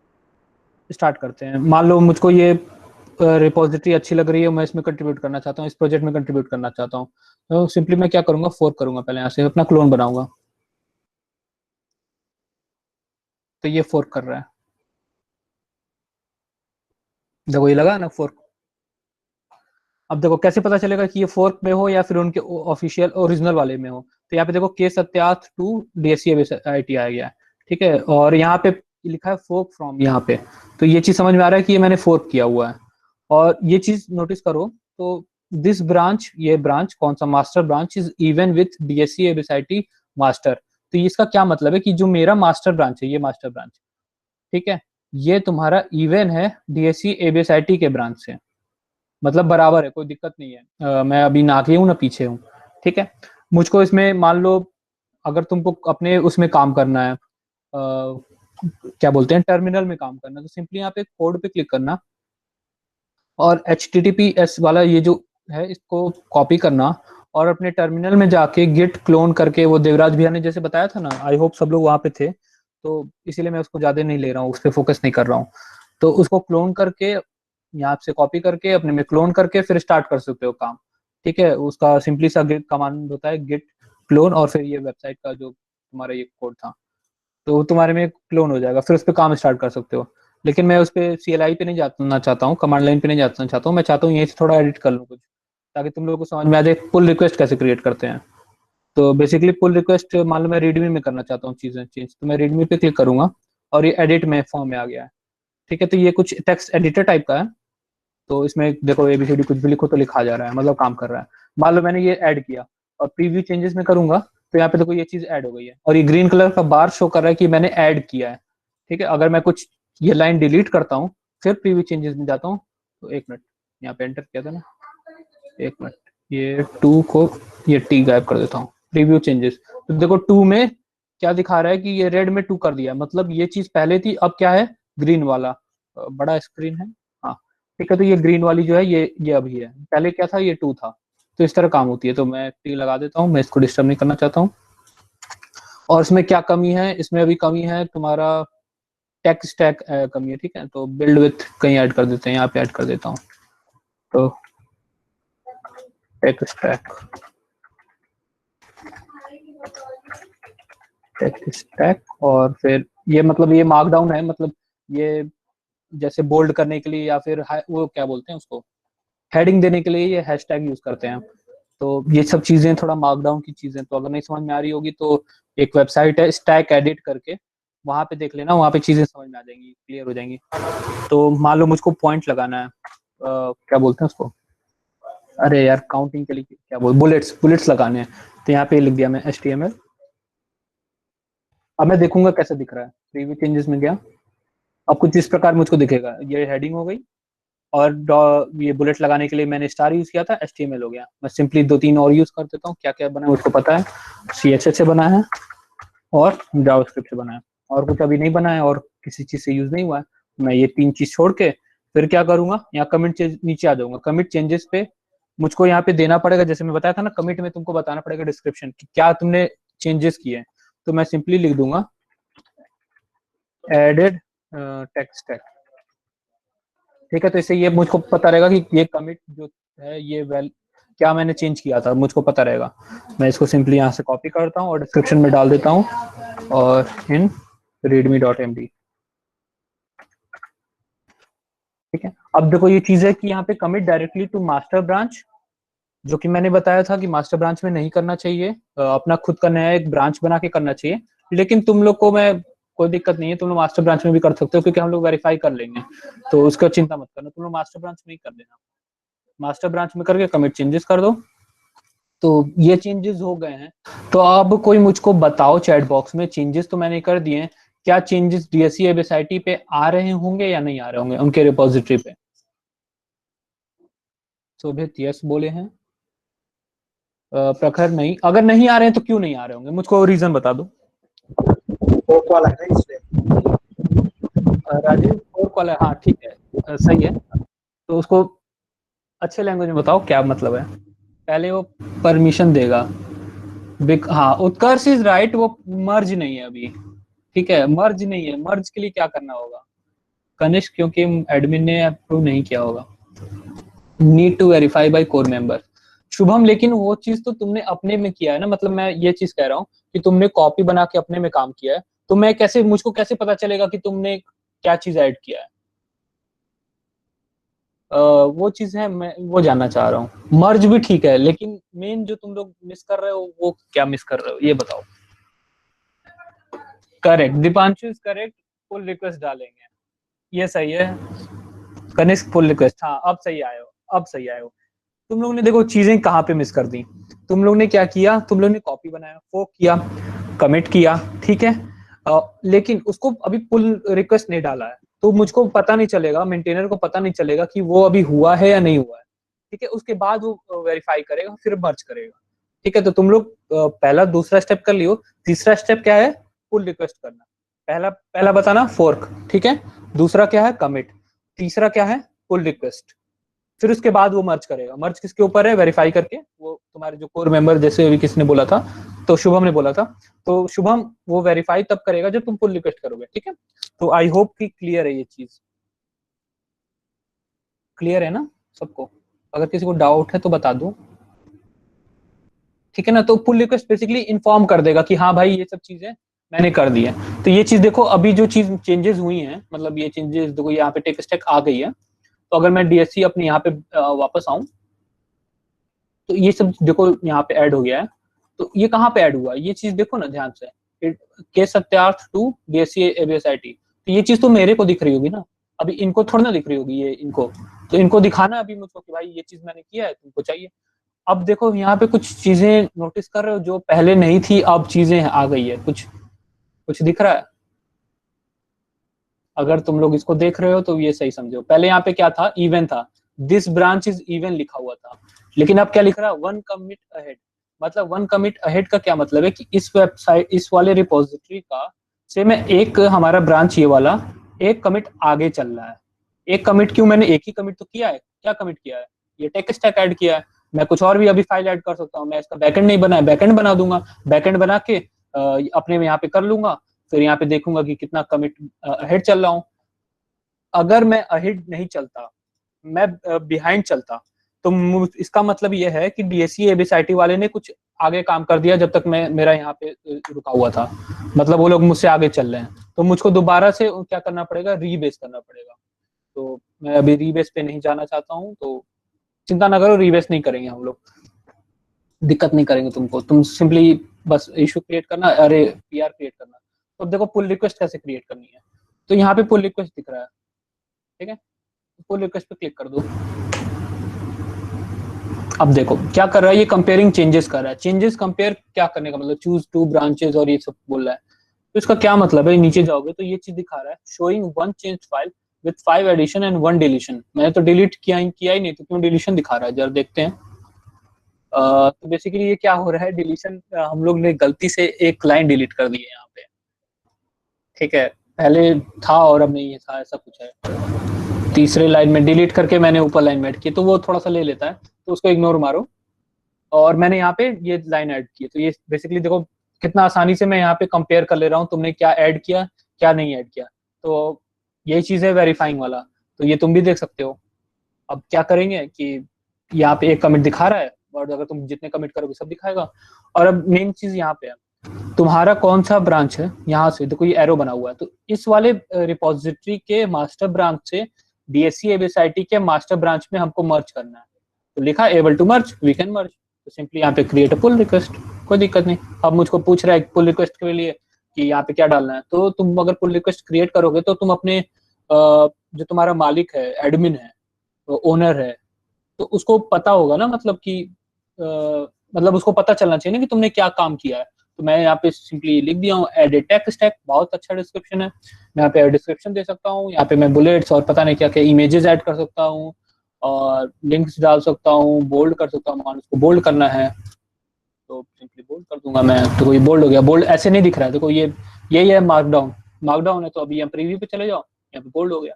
स्टार्ट करते हैं। मान लो मुझको ये रिपोजिटरी अच्छी लग रही है, मैं इसमें कंट्रीब्यूट करना चाहता हूँ, इस प्रोजेक्ट में कंट्रीब्यूट करना चाहता हूँ। तो सिंपली मैं क्या करूंगा, फोर्क करूंगा, पहले यहाँ से अपना क्लोन बनाऊंगा। तो ये फोर्क कर रहा है, देखो ये लगा ना फोर्क। अब देखो कैसे पता चलेगा कि ये फोर्क में हो या फिर उनके ऑफिशियल ओरिजिनल वाले में हो। तो यहाँ पे देखो के सत्यार्थ टू डीएससी एबीसीआईटी आ गया है, ठीक है। और यहाँ पे लिखा है फोर्क फ्रॉम यहाँ पे। तो ये चीज समझ में आ रहा है कि ये मैंने फोर्क किया हुआ है। और ये चीज नोटिस करो, तो दिस ब्रांच, ये ब्रांच कौन सा, master branch is even with DSC ABCIT master. तो इसका क्या मतलब है कि जो मेरा मास्टर ब्रांच है, ये मास्टर ब्रांच, ठीक है, ये तुम्हारा इवन है डीएससी एबीसीआईटी के ब्रांच से। मतलब बराबर है, कोई दिक्कत नहीं है। मैं अभी ना आगे हूँ ना पीछे हूँ, ठीक है। मुझको इसमें मान लो अगर तुमको अपने उसमें काम करना है, क्या बोलते हैं, टर्मिनल में काम करना है, तो सिंपली यहाँ पे कोड पे क्लिक करना और HTTPS वाला ये जो है इसको कॉपी करना और अपने टर्मिनल में जाके गिट क्लोन करके, वो देवराज भैया ने जैसे बताया था ना, आई होप सब लोग वहां पे थे, तो इसीलिए मैं उसको ज्यादा नहीं ले रहा हूँ, उस पर फोकस नहीं कर रहा हूँ। तो उसको क्लोन करके यहाँ से कॉपी करके अपने में क्लोन करके फिर स्टार्ट कर सकते हो काम, ठीक है। उसका सिंपली सा गिट कमांड होता है, गिट क्लोन, और फिर ये वेबसाइट का जो तुम्हारा ये कोड था तो तुम्हारे में क्लोन हो जाएगा, फिर उस पर काम स्टार्ट कर सकते हो। लेकिन मैं उस पर CLI पे नहीं जाना चाहता हूँ, कमांड लाइन पे नहीं जाना चाहता हूँ, मैं चाहता हूँ यहीं से थोड़ा एडिट कर लूँ कुछ, ताकि तुम लोगों को समझ में आ जाए पुल रिक्वेस्ट कैसे क्रिएट करते हैं। तो बेसिकली पुल रिक्वेस्ट मान लो मैं रीडमी में करना चाहता हूँ चीजें चेंज, तो मैं रीडमी पे क्लिक करूंगा और ये एडिट में फॉर्म में आ गया है, ठीक है। तो ये कुछ टेक्स्ट एडिटर टाइप का है। तो इसमें देखो ABCD कुछ भी लिखो तो लिखा जा रहा है, मतलब काम कर रहा है। मान लो मैंने ये ऐड किया और प्रीव्यू चेंजेस में करूंगा तो यहाँ पे देखो ये चीज ऐड हो गई है और ये ग्रीन कलर का बार शो कर रहा है कि मैंने ऐड किया है, ठीक है। अगर मैं कुछ ये लाइन डिलीट करता हूँ फिर प्रीव्यू चेंजेस में जाता हूँ, तो एक मिनट, यहाँ पे एंटर किया था ना, एक मिनट, ये 2 को ये टी गायब कर देता हूँ। प्रीव्यू चेंजेस, तो देखो 2 में क्या दिखा रहा है कि ये रेड में 2 कर दिया, मतलब ये चीज पहले थी, अब क्या है, ग्रीन वाला। बड़ा स्क्रीन है, हाँ ठीक है, तो ये ग्रीन वाली जो है ये अभी है, पहले क्या था, ये 2 था। तो इस तरह काम होती है, तो मैं टी लगा देता हूँ, मैं इसको डिस्टर्ब नहीं करना चाहता हूँ। और इसमें क्या कमी है, इसमें अभी कमी है तुम्हारा टेक स्टैक कमी है, ठीक है, तो बिल्ड विथ कहीं ऐड कर देते हैं, यहाँ पे ऐड कर देता हूँ, तो टेक स्टैक, और फिर ये मतलब ये मार्कडाउन है, मतलब ये जैसे बोल्ड करने के लिए या फिर वो क्या बोलते हैं उसको, हेडिंग देने के लिए ये हैशटैग यूज करते हैं। तो ये सब चीजें थोड़ा मार्कडाउन की चीजें, तो अगर नहीं समझ में आ रही होगी तो एक वेबसाइट है स्टैक एडिट करके, वहां पे देख लेना, वहां पे चीजें समझ में आ जाएंगी, क्लियर हो जाएंगी। तो मान लो मुझको पॉइंट लगाना है, क्या बोलते हैं उसको, अरे यार काउंटिंग के लिए क्या बोल, बुलेट्स लगाने हैं, तो यहाँ पे लिख दिया मैं HTML। अब मैं देखूंगा कैसे दिख रहा है, प्रीव्यू चेंजेस में गया, अब कुछ इस प्रकार मुझको दिखेगा, ये हेडिंग हो गई, और ये बुलेट लगाने के लिए मैंने स्टार यूज किया था, HTML हो गया। मैं सिंपली 2-3 और यूज कर देता हूँ, क्या क्या बना है उसको पता है, CSS से बना है और जावास्क्रिप्ट से बना है, और कुछ अभी नहीं बना है और किसी चीज से यूज नहीं हुआ है। मैं ये 3 चीज छोड़ के फिर क्या करूंगा, यहाँ कमिट नीचे आ जाऊंगा, कमिट चेंजेस पे मुझको यहाँ पे देना पड़ेगा, जैसे मैं बताया था ना, कमिट में तुमको बताना पड़ेगा डिस्क्रिप्शन कि क्या तुमने चेंजेस किए, तो मैं सिंपली लिख दूंगा एडेड टेक्स्ट टैग, ठीक है, तो इससे ये मुझको पता रहेगा कि ये कमिट जो है ये क्या मैंने चेंज किया था, मुझको पता रहेगा। मैं इसको सिंपली यहाँ से कॉपी करता हूँ और डिस्क्रिप्शन में डाल देता हूँ, और इन readme.md, ठीक है। अब देखो ये चीज है कि यहाँ पे commit directly to master branch, जो कि मैंने बताया था कि मास्टर ब्रांच में नहीं करना चाहिए, अपना खुद का नया एक ब्रांच बना के करना चाहिए, लेकिन तुम लोग को मैं कोई दिक्कत नहीं है, तुम लोग मास्टर ब्रांच में भी कर सकते हो, क्योंकि हम लोग वेरीफाई कर लेंगे, तो उसका चिंता मत करना, तुम लोग मास्टर ब्रांच में ही कर देना, मास्टर ब्रांच में करके कमिट चेंजेस कर दो। तो ये चेंजेस हो गए हैं, तो अब कोई मुझको बताओ चैट बॉक्स में, चेंजेस तो मैंने कर दिए हैं, क्या चेंजेस DSC एबीएसआईटी पे आ रहे होंगे या नहीं आ रहे होंगे उनके रिपोजिटरी पे। शोभित यस बोले हैं, प्रखर नहीं, अगर नहीं आ रहे हैं तो क्यों नहीं आ रहे होंगे, मुझको रीजन बता दो। फोर्क वाला है इसलिए। राजीव फोर्क वाला, हाँ ठीक है, सही है, तो उसको अच्छे लैंग्वेज में बताओ क्या मतलब है, पहले वो परमिशन देगा, हाँ उत्कर्ष इज राइट, वो मर्ज नहीं है अभी, ठीक है, मर्ज नहीं है, मर्ज के लिए क्या करना होगा कनिष्क, क्योंकि एडमिन ने अप्रूव नहीं किया होगा, need to verify by core member. Shubham लेकिन वो चीज तो तुमने अपने में किया है ना, मतलब मैं ये चीज कह रहा हूँ कि तुमने कॉपी बना के अपने में काम किया है, तो मैं कैसे, मुझको कैसे पता चलेगा कि तुमने क्या चीज ऐड किया है, वो चीज है, मैं वो जानना चाह रहा हूँ। मर्ज भी ठीक है, लेकिन मेन जो तुम लोग मिस कर रहे हो वो क्या मिस कर रहे हो, ये बताओ। Correct, Deepanshu is correct, pull request डालेंगे, ये सही है, कनिष्क पुल रिक्वेस्ट, हाँ अब सही आए हो, अब सही आए हो। तुम लोग ने देखो चीजें कहाँ पे मिस कर दी, तुम लोग ने क्या किया, तुम लोग ने कॉपी बनाया, फोक किया, कमिट किया, ठीक है, लेकिन उसको अभी पुल रिक्वेस्ट नहीं डाला है, तो मुझको पता नहीं चलेगा, मेंटेनर को पता नहीं चलेगा कि वो अभी हुआ है या नहीं हुआ है, ठीक है, उसके बाद वो वेरीफाई करेगा, फिर मर्ज करेगा, ठीक है। तो तुम लोग पहला दूसरा स्टेप कर लियो, तीसरा स्टेप क्या है, पुल रिक्वेस्ट करना, पहला पहला बताना फोर्क, ठीक है, दूसरा क्या है कमिट, तीसरा क्या है पुल रिक्वेस्ट, फिर उसके बाद वो मर्ज करेगा, मर्ज किसके ऊपर है, वेरीफाई करके, वो तुम्हारे जो कोर मेंबर, जैसे अभी किसने बोला था, तो शुभम ने बोला था, तो शुभम वो वेरीफाई तब करेगा जब तुम पुल रिक्वेस्ट करोगे, ठीक है। तो आई होप कि क्लियर है, ये चीज क्लियर है ना सबको, अगर किसी को डाउट है तो बता दो, ठीक है ना। तो पुल रिक्वेस्ट बेसिकली इन्फॉर्म कर देगा कि हाँ भाई ये सब चीजें मैंने कर दी है। तो ये चीज देखो, अभी जो चीज चेंजेस हुई हैं, मतलब ये चेंजेस देखो, यहाँ पे टेक स्टैक आ गई है, तो अगर मैं DSC अपने यहाँ पे वापस आऊं, तो ये सब देखो यहाँ पे ऐड हो गया है, तो ये कहाँ पे ऐड हुआ, ये चीज देखो ना ध्यान से, के सत्यार्थ टू DSC एबीएसआईटी, तो ये चीज तो मेरे को दिख रही होगी ना, अभी इनको थोड़ा ना दिख रही होगी, ये इनको, तो इनको दिखाना अभी मुझको कि भाई ये चीज मैंने किया है, तुमको चाहिए। अब देखो यहाँ पे कुछ चीजें नोटिस कर रहे हो जो पहले नहीं थी, अब चीजें आ गई है, कुछ कुछ दिख रहा है, अगर तुम लोग इसको देख रहे हो तो ये सही समझो। पहले यहाँ पे क्या था, इवन था, दिस ब्रांच इज इवन लिखा हुआ था, लेकिन अब क्या लिख रहा है, 1 कमिट अहेड। मतलब 1 कमिट अहेड का क्या मतलब है कि इस वेबसाइट, इस वाले रिपोजिटरी का से मैं एक, हमारा ब्रांच ये वाला एक कमिट आगे चल रहा है। एक कमिट क्यों, मैंने एक ही कमिट तो किया है, क्या कमिट किया है, ये टेक स्टैक ऐड किया है। मैं कुछ और भी अभी फाइल ऐड कर सकता हूँ, मैं इसका बैकएंड नहीं बनाया, बैकएंड बना दूंगा, बैकएंड बना के अपने में यहाँ पे कर लूंगा, फिर यहाँ पे देखूंगा कि कितना कमिट अहेड चल रहा हूँ। अगर मैं अहेड नहीं चलता, मैं बिहाइंड चलता, तो इसका मतलब ये है कि डीएससी एबीसीआईटी वाले ने कुछ आगे काम कर दिया जब तक मैं, मेरा यहाँ पे रुका हुआ था, मतलब वो लोग मुझसे आगे चल रहे हैं, तो मुझको दोबारा से क्या करना पड़ेगा, रीबेस करना पड़ेगा। तो मैं अभी रीबेस पे नहीं जाना चाहता हूँ, तो चिंता ना करो, रीबेस नहीं करेंगे हम लोग, दिक्कत नहीं करेंगे तुमको। तुम सिंपली बस इशू क्रिएट करना, अरे पीआर क्रिएट करना। तो देखो पुल रिक्वेस्ट कैसे क्रिएट करनी है, तो यहाँ पे पुल रिक्वेस्ट दिख रहा है, ठीक है, पुल रिक्वेस्ट पे क्लिक कर दो। अब देखो क्या कर रहा है, ये कंपेयरिंग चेंजेस कर रहा है। चेंजेस कंपेयर क्या करने का मतलब, चूज 2 ब्रांचेस और ये सब बोल रहा है। तो इसका क्या मतलब है, नीचे जाओगे तो ये चीज दिखा रहा है, showing 1 change file with 5 addition and 1 deletion. मैंने तो डिलीट किया ही नहीं, तो क्यों डिलीशन दिखा रहा है, जरा देखते हैं। तो बेसिकली ये क्या हो रहा है, डिलीशन हम लोग ने गलती से एक लाइन डिलीट कर दी है यहाँ पे, ठीक है, पहले था और अब नहीं था, ऐसा कुछ है। तीसरे लाइन में डिलीट करके मैंने ऊपर लाइन में ऐड की, तो वो थोड़ा सा ले लेता है, तो उसको इग्नोर मारो। और मैंने यहाँ पे ये लाइन ऐड की है, तो ये बेसिकली देखो कितना आसानी से मैं यहाँ पे कंपेयर कर ले रहा हूँ, तुमने क्या ऐड किया क्या नहीं ऐड किया। तो यही चीज है वेरीफाइंग वाला, तो ये तुम भी देख सकते हो। अब क्या करेंगे कि यहाँ पे एक कमिट दिखा रहा है, और अगर तुम जितने कमिट करोगे सब दिखाएगा। और अब मेन चीज यहाँ पे है, तुम्हारा कौन सा ब्रांच है, यहाँ से देखो ये एरो बना हुआ है, तो इस वाले रिपोजिटरी के मास्टर ब्रांच से डीएससी एबीसीआईटी के मास्टर ब्रांच में हमको मर्ज करना है। तो लिखा able to merge, we can merge, तो सिंपली यहाँ पे क्रिएट अ पुल रिक्वेस्ट, कोई दिक्कत नहीं। अब मुझको पूछ रहा है पुल रिक्वेस्ट के लिए कि यहाँ पे क्या डालना है, तो तुम अगर पुल रिक्वेस्ट क्रिएट करोगे तो तुम अपने जो तुम्हारा मालिक है, एडमिन है, ओनर है, तो उसको पता होगा ना, मतलब कि मतलब उसको पता चलना चाहिए ना कि तुमने क्या काम किया है। तो मैं यहाँ पे सिंपली लिख दिया हूँ एड ए टेक स्टैक, बहुत अच्छा डिस्क्रिप्शन है, मैं यहाँ पे डिस्क्रिप्शन दे सकता हूँ, यहाँ पे मैं बुलेट्स और पता नहीं क्या क्या इमेजेस ऐड कर सकता हूँ, और लिंक्स डाल सकता हूँ, बोल्ड कर सकता हूँ, मान उसको बोल्ड करना है तो सिंपली बोल्ड कर दूंगा मैं, तो ये बोल्ड हो गया। बोल्ड ऐसे नहीं दिख रहा है, देखो ये यही है मार्कडाउन, मार्कडाउन है, तो अभी यहाँ प्रीव्यू पे चले जाओ, यहाँ पे बोल्ड हो गया।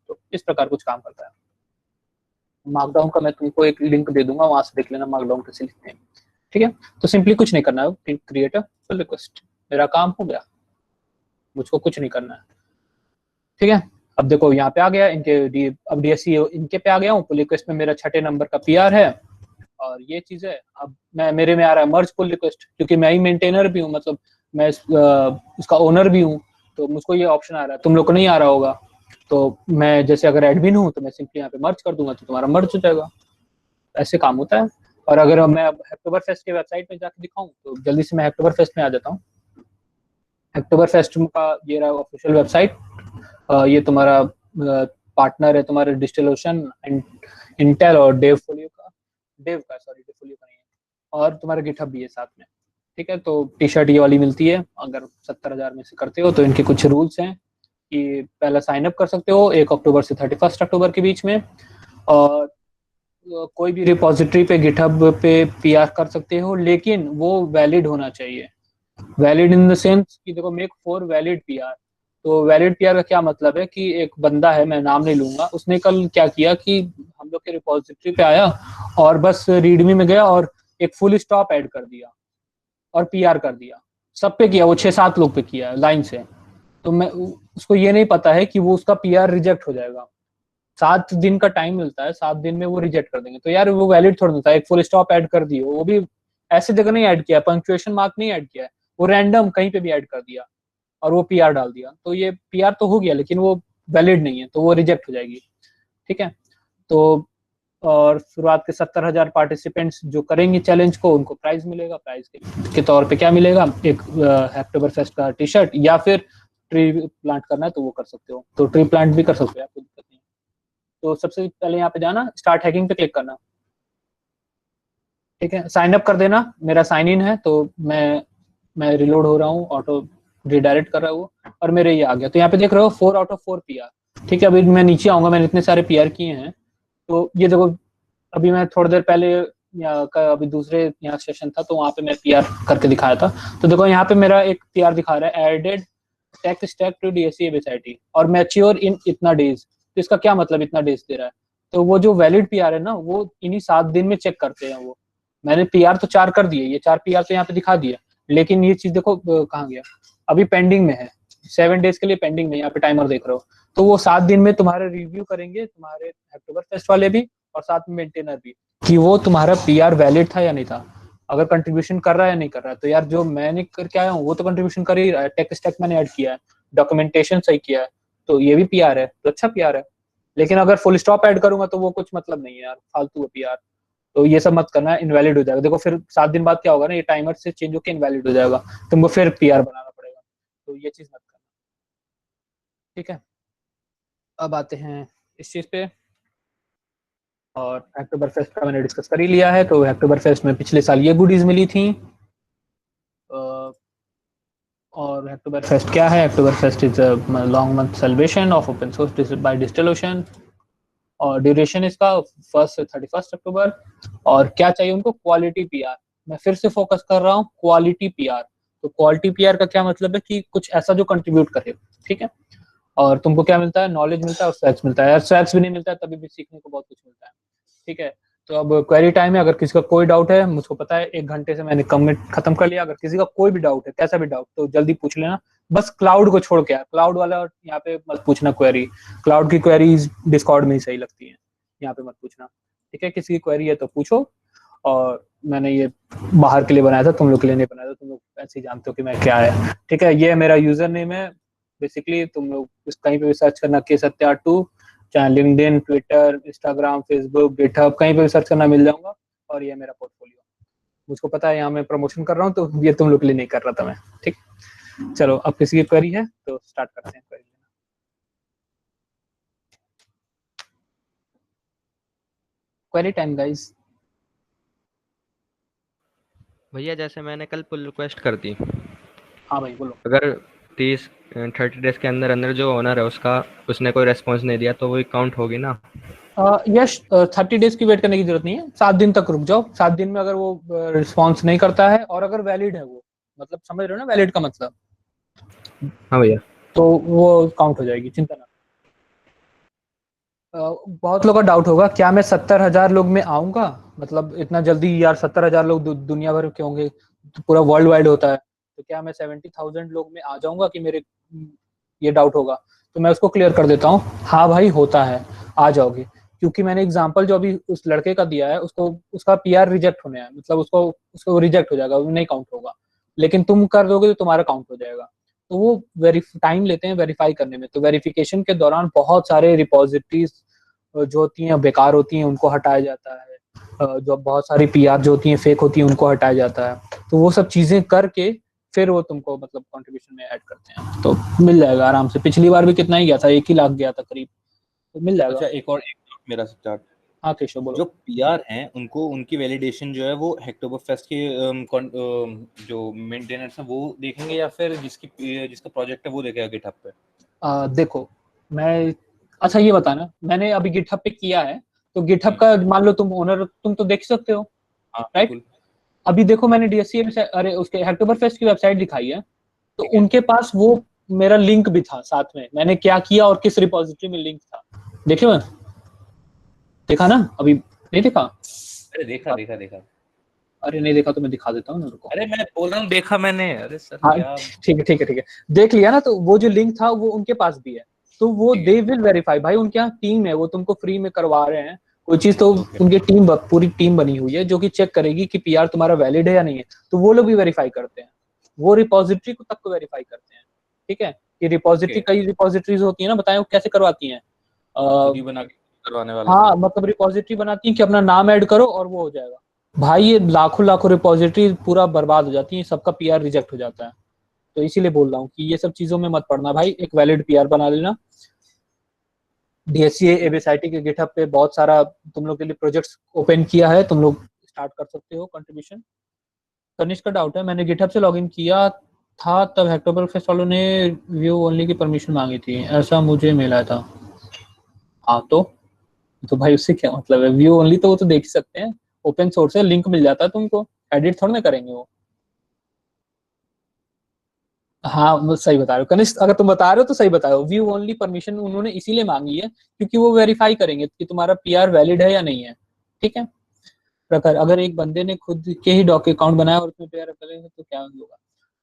तो इस प्रकार कुछ काम करता है। मार्कडाउन का मैं तुमको एक लिंक दे दूंगा, वहां से देख लेना मार्कडाउन कैसे लिखते हैं, ठीक है। तो सिंपली कुछ नहीं करना है, क्रिएट अ पुल रिक्वेस्ट, मेरा काम हो गया, मुझको कुछ नहीं करना है, ठीक है। अब देखो यहाँ पे आ गया इनके अब डीएससी इनके पे आ गया हूँ, पुल रिक्वेस्ट में मेरा 6 नंबर का पीआर है, और ये चीज है। अब मैं मेरे में आ रहा है मर्ज पुल रिक्वेस्ट, क्योंकि मैं ही मेंटेनर भी हूँ, मतलब मैं उसका ओनर भी हूँ, तो मुझको ये ऑप्शन आ रहा है, तुम लोग को नहीं आ रहा होगा। तो मैं जैसे अगर एडमिन हूँ तो मैं सिंपली यहाँ पे मर्ज कर दूंगा, तो तुम्हारा मर्ज हो जाएगा, ऐसे काम होता है। और अगर मैं अब हैक्टोबर फेस्ट के वेबसाइट में जाके दिखाऊं, तो जल्दी से मैं हैक्टोबर फेस्ट में आ जाता हूँ। हैक्टोबर फेस्ट का ये रहा ऑफिशियल वेबसाइट, ये तुम्हारा पार्टनर है तुम्हारे डिस्टिलोशन एंड इंटेल और डेव का नहीं है, और तुम्हारा गिटहब भी है साथ में, ठीक है। तो टी शर्ट ये वाली मिलती है, अगर 70,000 में से करते हो तो इनके कुछ रूल्स हैं कि पहला साइन अप कर सकते हो 1 अक्टूबर से 31 अक्टूबर के बीच में, और कोई भी रिपोजिटरी पे गिटहब पे पीआर कर सकते हो, लेकिन वो वैलिड होना चाहिए। वैलिड इन द सेंस कि देखो मेक फॉर वैलिड पीआर। तो वैलिड पीआर का क्या मतलब है कि एक बंदा है, मैं नाम नहीं लूंगा, उसने कल क्या किया कि हम लोग के रिपोजिटरी पे आया और बस रीडमी में गया और एक फुल स्टॉप ऐड कर दिया और पीआर कर दिया, सब पे किया, वो 6-7 लोग पे किया लाइन से। तो मैं उसको ये नहीं पता है कि वो उसका पीआर रिजेक्ट हो जाएगा, 7 दिन का टाइम मिलता है, 7 दिन में वो रिजेक्ट कर देंगे। तो यार वो वैलिड थोड़ा होता है, एक फुल स्टॉप ऐड कर दिए, वो भी ऐसे जगह नहीं ऐड किया, पंक्चुएशन मार्क नहीं ऐड किया है, वो रैंडम कहीं पे भी ऐड कर दिया और वो पीआर डाल दिया। तो ये पीआर तो हो गया लेकिन वो वैलिड नहीं है, तो वो रिजेक्ट हो जाएगी, ठीक है। तो और शुरुआत के 70,000 पार्टिसिपेंट्स जो करेंगे चैलेंज को, उनको प्राइज मिलेगा। प्राइज के तौर पे क्या मिलेगा, एक हैक्टोबर फेस्ट का टी शर्ट, या फिर ट्री प्लांट करना है तो वो कर सकते हो, तो ट्री प्लांट भी कर सकते हो, कोई दिक्कत नहीं। तो सबसे पहले यहाँ पे जाना, स्टार्ट हैकिंग पे क्लिक करना, ठीक है। साइन अप कर देना, मेरा साइन इन है, तो मैं रिलोड हो रहा हूँ, ऑटो रिडायरेक्ट कर रहा है वो, और मेरे ये आ गया। तो यहाँ पे देख रहे हो 4 आउट ऑफ 4 पीआर। ठीक है, अभी मैं नीचे आऊंगा, मैंने इतने सारे पीआर किए हैं। तो ये देखो, अभी मैं थोड़ी देर पहले अभी दूसरे यहाँ सेशन था तो वहाँ पे मैं पीआर करके दिखाया था। तो देखो यहाँ पे मेरा एक पीआर दिखा रहा है, added tech stack to DSC ABCIT और मैच्योर इन इतना डेज। तो इसका क्या मतलब इतना डेज दे रहा है? तो वो जो वैलिड पीआर है ना, वो इन्हीं 7 दिन में चेक करते हैं वो। मैंने पीआर तो 4 कर दिए, ये 4 पीआर तो यहाँ पे दिखा दिया, लेकिन ये चीज देखो कहाँ गया, अभी पेंडिंग में है, 7 डेज के लिए पेंडिंग में, यहाँ पे टाइमर देख रहे हो। तो वो 7 दिन में तुम्हारे रिव्यू करेंगे, तुम्हारे अक्टूबर फेस्ट वाले भी और साथ में मेंटेनर भी, कि वो तुम्हारा पीआर वैलिड था या नहीं था, अगर कंट्रीब्यूशन कर रहा है या नहीं कर रहा है। तो यार जो मैंने करके आया हूँ वो तो कंट्रीब्यूशन कर ही रहा है, टेक स्टैक मैंने ऐड किया है, डॉक्यूमेंटेशन सही किया है, तो ये भी पीआर है, तो अच्छा पीआर है। लेकिन अगर फुल स्टॉप ऐड करूंगा तो वो कुछ मतलब नहीं है यार, फालतू है पीआर। तो ये सब मत करना, इनवैलिड हो जाएगा। देखो फिर 7 दिन बाद क्या होगा ना, ये टाइमर से चेंज होकर इनवैलिड हो जाएगा, तुमको फिर पीआर बनाना पड़ेगा। तो ये चीज मत करना, ठीक है। अब आते हैं इस चीज पे, और अक्टूबर फेस्ट का मैंने डिस्कस कर ही लिया है। तो अक्टूबर फेस्ट में पिछले साल ये गुडीज मिली थी। और अक्टूबर फेस्ट क्या है? October fest is a long month celebration of open source by digital, और ड्यूरेशन इसका 1 से 31 अक्टूबर। और क्या चाहिए उनको? Quality PR. मैं फिर से फोकस कर रहा हूँ, क्वालिटी पीआर। तो क्वालिटी पीआर का क्या मतलब है कि कुछ ऐसा जो कंट्रीब्यूट करे, ठीक है। और तुमको क्या मिलता है? नॉलेज मिलता है और स्वैग्स मिलता है। यार स्वैग्स भी नहीं मिलता है तभी भी सीखने को बहुत कुछ मिलता है, ठीक है। तो अब क्वेरी टाइम है, अगर किसी का कोई डाउट है, मुझको पता है 1 घंटे से मैंने कमिट खत्म कर लिया। अगर किसी का कोई भी डाउट है, कैसा भी डाउट, तो जल्दी पूछ लेना, बस क्लाउड को छोड़ के। यार क्लाउड वाला यहाँ पे मत पूछना क्वेरी, क्लाउड की क्वेरीज डिस्कॉर्ड में ही सही लगती है, यहाँ पे मत पूछना, ठीक है। किसी की क्वेरी है तो पूछो। और मैंने ये बाहर के लिए बनाया था, तुम लोग के लिए नहीं बनाया था, तुम लोग ऐसे ही जानते हो कि मैं क्या है, ठीक है। ये मेरा यूजर नेम है बेसिकली, तुम लोग कहीं पे भी सर्च करना K Satya2, चाहे LinkedIn, Twitter, Instagram, Facebook, GitHub, कहीं पे भी सर्च करना मिल जाऊंगा। और ये मेरा पोर्टफोलियो, मुझको पता है यहाँ मैं प्रमोशन कर रहा हूँ, तो ये तुम लोग के लिए नहीं कर रहा था मैं, ठीक। चलो अब किसी की क्वेरी है तो स्टार्ट करते हैं क्वेरी। Query time guys. भैया जैसे मैंने कल पुल रिक्वेस्ट कर दी, हाँ भाई बोलो। अगर 30-30 डेज के अंदर अंदर जो ओनर है उसका उसने कोई रेस्पॉन्स नहीं दिया तो वो काउंट होगी ना? यस, 30 डेज की वेट करने की जरूरत नहीं है, 7 दिन तक रुक जाओ। 7 दिन में अगर वो रिस्पॉन्स नहीं करता है और अगर वैलिड है वो, मतलब समझ रहे हो ना वैलिड का मतलब, हाँ भैया। तो वो काउंट हो जाएगी, चिंता ना। बहुत लोग का डाउट होगा, क्या मैं 70,000 लोग में आऊंगा? मतलब इतना जल्दी यार 70,000 लोग दुनिया भर के होंगे, तो पूरा वर्ल्ड वाइड होता है, तो क्या मैं 70,000 लोग में आ जाऊंगा कि मेरे, ये डाउट होगा। तो मैं उसको क्लियर कर देता हूँ, हाँ भाई होता है, आ जाओगे। क्योंकि मैंने एग्जांपल जो अभी उस लड़के का दिया है, उसको उसका पीआर रिजेक्ट होने है, मतलब उसको उसको रिजेक्ट हो जाएगा, वो नहीं काउंट होगा। लेकिन तुम कर दोगे तो तुम्हारा काउंट हो जाएगा। तो वो टाइम लेते हैं वेरीफाई करने में, तो वेरिफिकेशन के दौरान बहुत सारे रिपोजिटरीज जो होती हैं बेकार होती हैं, उनको हटाया जाता है। जो बहुत सारी पीआर जो होती हैं फेक होती हैं, उनको हटाया जाता है। तो वो सब चीजें करके फिर वो तुमको मतलब कंट्रीब्यूशन में ऐड करते हैं, तो मिल जाएगा आराम से। पिछली बार भी कितना ही गया था, 1 ही लाख गया था करीब, तो मिल जाएगा। अच्छा एक doubt मेरा स्टार्ट, हाँ केशव बोलो। जो पीआर हैं उनको उनकी वैलिडेशन जो है वो अक्टूबर फेस्ट के जो मेंटेनेंस है वो देखेंगे, या फिर जिसका प्रोजेक्ट है वो देखेगा गिटहब पे? देखो मैं, अच्छा ये बताना, मैंने अभी गिटहब पे किया है, तो गिटहब का मान लो तुम ओनर, तुम तो देख सकते हो, हाँ राइट। बिल्कुल। अभी देखो मैंने डीएससी अरे उसके अक्टूबर फेस्ट की वेबसाइट दिखाई है, तो उनके पास वो मेरा लिंक भी था साथ में, मैंने क्या किया और किस रिपोजिटरी में लिंक था, देखिए देखा ना अभी, नहीं देखा? अरे देखा देखा देखा। अरे नहीं देखा तो मैं दिखा देता हूँ ना, रुको। अरे मैं बोल रहा हूँ देखा मैंने, अरे सर हाँ क्या। ठीक है ठीक है ठीक है, देख लिया ना। तो वो जो लिंक था वो उनके पास भी है, तो वो ठीक है। They will verify. भाई उनके यहाँ टीम है, वो तुमको फ्री में करवा रहे हैं कोई चीज, तो Okay. उनकी टीम, पूरी टीम बनी हुई है जो कि चेक करेगी कि पीआर तुम्हारा वैलिड है या नहीं है। तो वो लोग भी वेरीफाई करते हैं, वो रिपोजिटरी को तक को वेरीफाई करते हैं, ठीक है। कि रिपोजिटरी, Okay. कई रिपोजिटरीज होती है ना, बताएं वो कैसे करवाती हैं। खुद ही बना के करवाने वाले हाँ थे। मतलब रिपोजिटरी बनाती है कि अपना नाम ऐड करो और वो हो जाएगा। भाई ये लाखों लाखों रिपोजिटरी पूरा बर्बाद हो जाती है, सबका पीआर रिजेक्ट हो जाता है। तो इसीलिए बोल रहा हूँ कि ये सब चीजों में मत पड़ना भाई, एक वैलिड पीआर बना लेना। डीएससी एबीएसआईटी के गिटहब पे बहुत सारा तुम लोग के लिए प्रोजेक्ट्स ओपन किया है, तुम लोग स्टार्ट कर सकते हो कंट्रीब्यूशन। तनिष्क का डाउट है, मैंने गिटहब से लॉगिन किया था तब हेक्टोबर फेस्ट वालों ने व्यू ओनली की परमिशन मांगी थी, ऐसा मुझे मिला था। हाँ तो भाई उससे क्या मतलब है, व्यू ओनली तो वो तो देख ही सकते हैं, ओपन सोर्स है, लिंक मिल जाता है तुमको, एडिट थोड़ी ना करेंगे वो। हाँ वो सही बता रहे हो कनिष्ठ, अगर तुम बता रहे हो तो सही बता रहे हो, व्यू ओनली परमिशन उन्होंने इसीलिए मांगी है क्योंकि वो वेरीफाई करेंगे कि तुम्हारा पीआर वैलिड है या नहीं है। ठीक है। प्रकार अगर एक बंदे ने खुद के ही डॉक अकाउंट बनाया और उसमें पीआर करेंगे तो क्या होगा,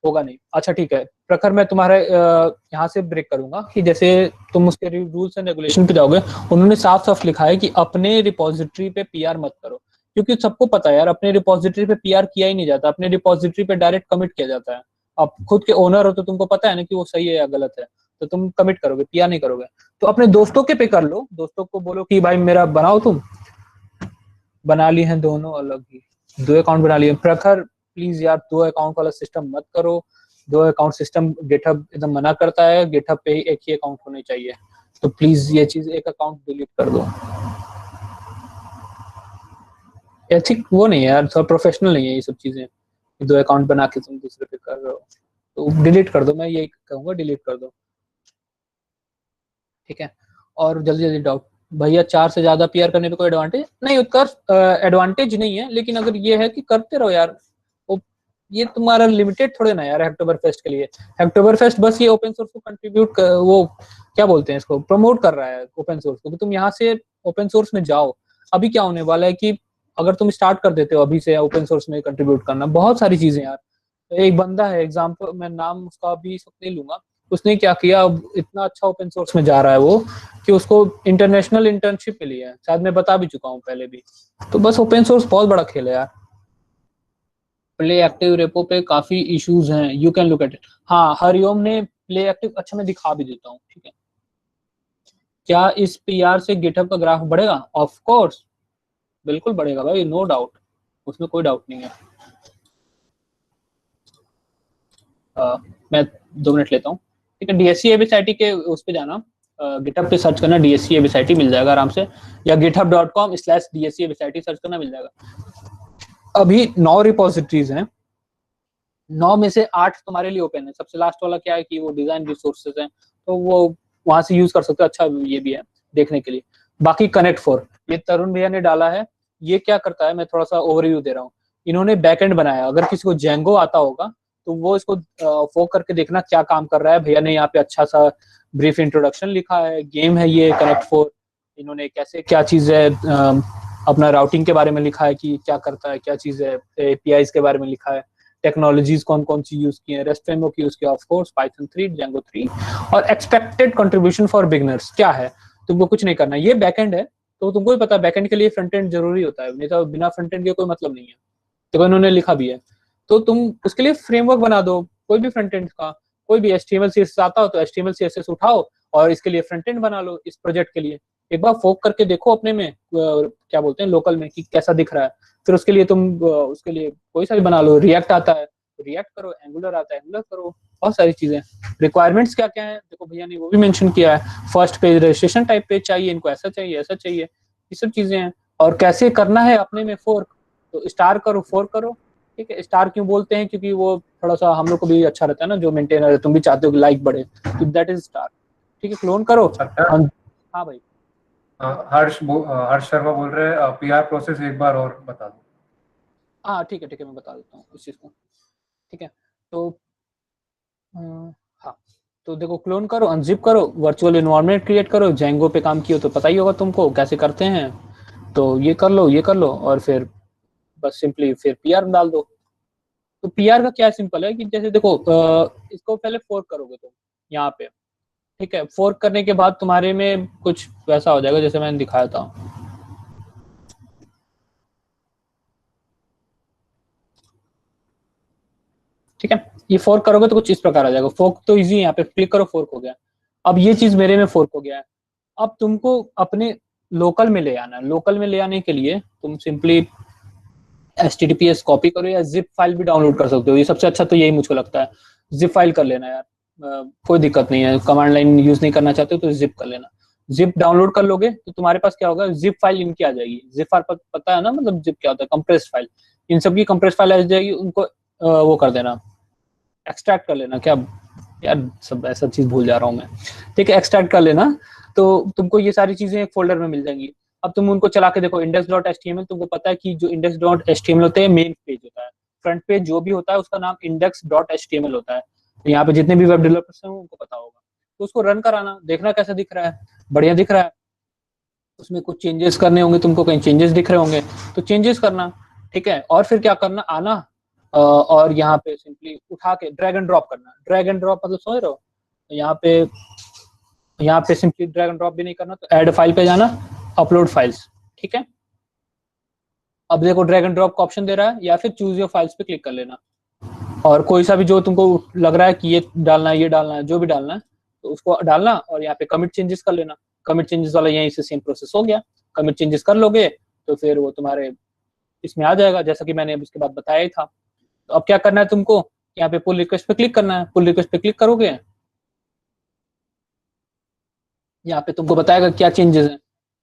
होगा नहीं। अच्छा ठीक है प्रखर, मैं तुम्हारे यहाँ से ब्रेक करूंगा कि जैसे तुम उसके रूल्स एंड रेगुलेशन पे जाओगे, उन्होंने साफ साफ लिखा है कि अपने रिपोजिटरी पे पीआर मत करो, क्योंकि सबको पता है यार अपने रिपोजिटरी पे पीआर किया ही नहीं जाता, अपने रिपोजिटरी पे डायरेक्ट कमिट किया जाता है। आप खुद के ओनर हो तो तुमको पता है ना कि वो सही है या गलत है, तो तुम कमिट करोगे, पीआर नहीं करोगे। तो अपने दोस्तों के पे कर लो, दोस्तों को बोलो कि भाई मेरा बनाओ, तुम बना ली हैं दोनों अलग ही, दो अकाउंट बना लिए। प्रखर प्लीज यार दो अकाउंट वाला सिस्टम मत करो, दो अकाउंट सिस्टम गिटहब एकदम मना करता है, गिटहब पे ही एक ही अकाउंट होने चाहिए, तो प्लीज ये चीज एक अकाउंट डिलीट कर दो। एथिक वो नहीं है यार, थोड़ा प्रोफेशनल नहीं है ये सब चीजें, दो अकाउंट बना के तुम दूसरे पे कर रहे हो, तो डिलीट कर दो, मैं यही कहूंगा डिलीट कर दो। ठीक है। और जल्दी जल्दी डाउट भैया, 4 से ज्यादा पीआर करने पे कोई एडवांटेज नहीं, उत्कर्ष एडवांटेज नहीं है, लेकिन अगर ये है कि करते रहो यार, वो ये तुम्हारा लिमिटेड थोड़े ना यार अक्टूबर फेस्ट के लिए। अक्टूबर फेस्ट बस ये ओपन सोर्स को कंट्रीब्यूट वो क्या बोलते हैं इसको, प्रमोट कर रहा है ओपन सोर्स को, कि तुम यहाँ से ओपन सोर्स में जाओ। अभी क्या होने वाला है कि अगर तुम स्टार्ट कर देते हो अभी से ओपन सोर्स में कंट्रीब्यूट करना, बहुत सारी चीजें यार। एक बंदा है एग्जाम्पल, मैं नाम उसका अभी नहीं लूंगा, उसने क्या किया, अब इतना अच्छा ओपन सोर्स में जा रहा है वो कि उसको इंटरनेशनल इंटर्नशिप मिली है, शायद मैं बता भी चुका हूँ पहले भी। तो बस ओपन सोर्स बहुत बड़ा खेल है यार। प्ले एक्टिव रेपो पे काफी इश्यूज हैं, you can look at it. हाँ हरिओम ने प्ले एक्टिव, अच्छा मैं दिखा भी देता हूँ, ठीक है। क्या इस पीआर से गिटहब का ग्राफ बढ़ेगा? ऑफ कोर्स बिल्कुल बढ़ेगा भाई, नो डाउट, उसमें कोई डाउट नहीं है। मैं 2 मिनट लेता हूँ, ठीक है। डीएससी एबीसीआईटी के उस पे जाना, गिटहब पे सर्च करना डीएससी एबीसीआईटी, मिल जाएगा आराम से, या github.com/DSC एबीसीआईटी सर्च करना, मिल जाएगा। अभी 9 रिपोजिटरीज हैं, 9 में से 8 तुम्हारे लिए ओपन है, सबसे लास्ट वाला क्या है कि वो डिजाइन रिसोर्सेज है, तो वो वहां से यूज कर सकते हो, अच्छा ये भी है देखने के लिए। बाकी कनेक्ट 4 ये तरुण भैया ने डाला है, ये क्या करता है मैं थोड़ा सा ओवरव्यू दे रहा हूँ। इन्होंने बैकएंड बनाया, अगर किसी को जेंगो आता होगा तो वो इसको फोक करके देखना क्या काम कर रहा है। भैया ने यहाँ पे अच्छा सा ब्रीफ इंट्रोडक्शन लिखा है, गेम है ये कनेक्ट 4, इन्होंने कैसे क्या चीज है, अपना राउटिंग के बारे में लिखा है कि क्या करता है, क्या चीज है, एपीआईज के बारे में लिखा है, टेक्नोलॉजीज कौन कौन सी यूज की है, रेस्ट फ्रेमवर्क यूज किया ऑफ कोर्स, पाइथन 3, जेंगो 3, और एक्सपेक्टेड कंट्रीब्यूशन फॉर बिगिनर्स क्या है, तुमको कुछ नहीं करना, ये बैकएंड है तो तुमको भी पता है बैकएंड के लिए फ्रंट एंड जरूरी होता है, नहीं तो बिना फ्रंट एंड के कोई मतलब नहीं है, तो इन्होंने लिखा भी है। तो तुम उसके लिए फ्रेमवर्क बना दो, कोई भी फ्रंट एंड का, कोई भी HTML CSS आता हो तो HTML CSS उठाओ और इसके लिए फ्रंट एंड बना लो, इस प्रोजेक्ट के लिए एक बार फोक करके देखो अपने में, क्या बोलते हैं लोकल में, कि कैसा दिख रहा है, फिर उसके लिए तुम उसके लिए कोई सा भी बना लो, रिएक्ट आता है रिएक्ट करो, एंगुलर आता है एंगुलर करो, बहुत सारी चीजें। रिक्वायरमेंट्स क्या क्या है देखो, भैया ने वो भी मेंशन किया है, first page registration type page चाहिए इनको, ऐसा चाहिए ऐसा चाहिए, ये सब चीजें हैं। और कैसे करना है अपने में फोर्क, तो स्टार करो फोर्क करो, ठीक है। स्टार क्यों बोलते हैं, क्योंकि वो थोड़ा सा हम लोग को भी अच्छा रहता है ना, जो मेंटेनर है, तुम भी चाहते हो कि लाइक बढ़े, तो दैट इज स्टार, ठीक है। क्लोन करो। हाँ भाई हर्ष शर्मा बोल रहे हैं पीआर प्रोसेस एक बार और बता दो। हाँ ठीक है मैं बता देता हूँ इस चीज को, ठीक है। तो हाँ तो देखो, क्लोन करो, अनजिप करो, वर्चुअल एनवायरनमेंट क्रिएट करो, जेंगो पे काम किया तो पता ही होगा तुमको कैसे करते हैं, तो ये कर लो और फिर बस सिंपली फिर पीआर डाल दो। तो पीआर का क्या सिंपल है कि जैसे देखो इसको पहले फोर्क करोगे तुम यहाँ पे, ठीक है। फोर्क करने के बाद तुम्हारे में कुछ वैसा हो जाएगा जैसे मैंने दिखाया था, ठीक है। ये फोर्क करोगे तो कुछ इस प्रकार आ जाएगा, फोर्क तो इजी है, यहाँ पे क्लिक करो फोर्क हो गया। अब ये चीज मेरे में फोर्क हो गया है, अब तुमको अपने लोकल में ले आना है। लोकल में ले आने के लिए तुम सिंपली HTTPS कॉपी करो या जिप फाइल भी डाउनलोड कर सकते हो, ये सबसे अच्छा तो यही मुझको लगता है, जिप फाइल कर लेना यार, कोई दिक्कत नहीं है, कमांड लाइन यूज नहीं करना चाहते हो तो जिप कर लेना। जिप डाउनलोड कर लोगे तो तुम्हारे पास क्या होगा, जिप फाइल इनकी आ जाएगी, जिप फाइल पता है ना, मतलब जिप क्या होता है, कंप्रेस्ड फाइल, इन सबकी कंप्रेस्ड फाइल आ जाएगी, उनको वो कर देना, एक्सट्रैक्ट कर लेना। क्या यार, सब ऐसा चीज भूल जा रहा हूँ मैं। ठीक है, एक्सट्रैक्ट कर लेना, तो तुमको ये सारी चीजें एक फोल्डर में मिल जाएंगी। अब तुम उनको चला के देखो, index.html, तुमको पता है कि जो index.html होते हैं मेन पेज होता है, फ्रंट पेज जो भी होता है उसका नाम index.html होता है। तो यहाँ पे जितने भी वेब डेवलपर्स हैं उनको पता होगा। तो उसको रन कराना, देखना कैसा दिख रहा है, बढ़िया दिख रहा है, उसमें कुछ चेंजेस करने होंगे तुमको, कहीं चेंजेस दिख रहे होंगे तो चेंजेस करना। ठीक है, और फिर क्या करना, आना और यहाँ पे सिंपली उठा के ड्रैग एंड ड्रॉप करना। ड्रैग एंड ड्रॉप मतलब समझ रहे हो, यहाँ पे सिंपली ड्रैग एंड ड्रॉप भी नहीं करना, तो ऐड फाइल पे जाना, अपलोड फाइल्स। ठीक है, अब देखो ड्रैग एंड ड्रॉप का ऑप्शन दे रहा है, या फिर चूज योर फाइल्स पे क्लिक कर लेना, और कोई सा भी जो तुमको लग रहा है कि ये डालना है, ये डालना है, जो भी डालना है तो उसको डालना, और यहाँ पे कमिट चेंजेस कर लेना। कमिट चेंजेस वाला यहीं से सेम प्रोसेस हो गया। कमिट चेंजेस कर लोगे तो फिर वो तुम्हारे इसमें आ जाएगा, जैसा कि मैंने उसके बाद बताया ही था। तो अब क्या करना है तुमको, यहाँ पे पुल रिक्वेस्ट पे क्लिक करना है। पुल रिक्वेस्ट पे क्लिक करोगे, यहाँ पे तुमको बताएगा क्या चेंजेस हैं।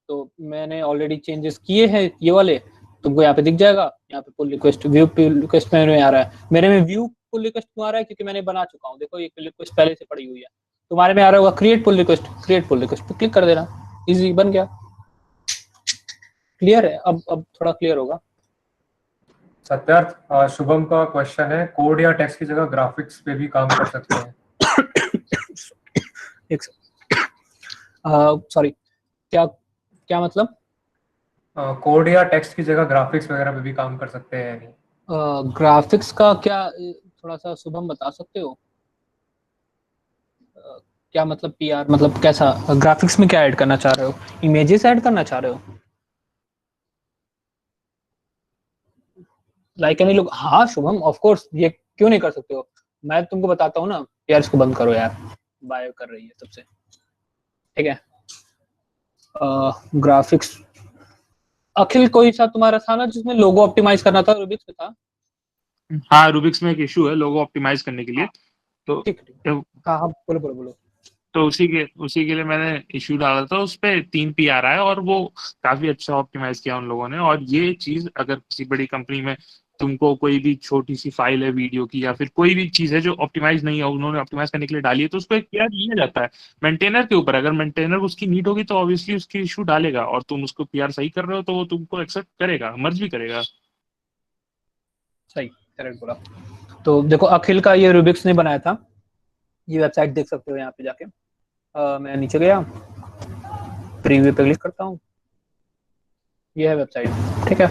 तो मैंने ऑलरेडी चेंजेस किए हैं ये वाले, तुमको यहाँ पे दिख जाएगा। यहाँ पे pull request, view pull request में आ रहा है, मेरे में व्यू पुल रिक्वेस्ट क्यों आ रहा है, क्योंकि मैंने बना चुका हूँ। देखो ये पुल रिक्वेस्ट पहले से पड़ी हुई है। तुम्हारे में आ रहा होगा create pull request, create pull request पे क्लिक कर देना, इजी बन गया। क्लियर है, अब थोड़ा क्लियर होगा। सत्यार्थ, शुभम का क्वेश्चन है, कोड या टेक्स्ट की जगह ग्राफिक्स पे भी काम कर सकते हैं? सॉरी, क्या क्या मतलब? कोड या टेक्स्ट की जगह ग्राफिक्स वगैरह पे भी काम कर सकते हैं या नहीं? ग्राफिक्स का क्या, थोड़ा सा शुभम बता सकते हो? क्या मतलब पीआर, मतलब कैसा ग्राफिक्स में क्या ऐड करना चाह रहे हो? इमेजेस ऐड करना चाह रहे हो? लाइक एनी लोग, हाँ शुभम ऑफ कोर्स, ये क्यों नहीं कर सकते हो। मैं तुमको बताता हूँ ना यार, इसको बंद करो यार, बायो कर रही है सबसे। ठीक है, ग्राफिक्स, अखिल कोई सा तुम्हारा था ना जिसमें लोगो ऑप्टिमाइज करना था, रूबिक्स में था? हाँ, रूबिक्स में एक इशू है लोगो ऑप्टिमाइज करने के लिए। तो ठीक है, हाँ हाँ, बोलो बोलो बोलो। तो उसी के लिए मैंने इशू डाला था, उस पे 3 PR आया और वो काफी अच्छा ऑप्टिमाइज किया उन लोगों ने। और ये चीज अगर किसी बड़ी कंपनी में तुमको कोई भी छोटी सी फाइल है वीडियो की या फिर कोई भी चीज है जो ऑप्टिमाइज नहीं है, उन्होंने ऑप्टिमाइज करने के लिए डाली है, तो उसको एक PR दिया जाता है मेंटेनर के ऊपर। अगर मेंटेनर उसकी नीड होगी तो ऑब्वियसली उसकी इशू डालेगा, और तुम उसको PR सही कर रहे हो तो वो तुमको एक्सेप्ट करेगा, मर्ज भी करेगा। सही, करेक्ट बोला। तो देखो अखिल का ये रूबिक्स ने बनाया था, ये वेबसाइट देख सकते हो यहाँ पे जाके। मैं नीचे गया, प्रीव्यू पे क्लिक करता हूँ, ये है वेबसाइट। ठीक है,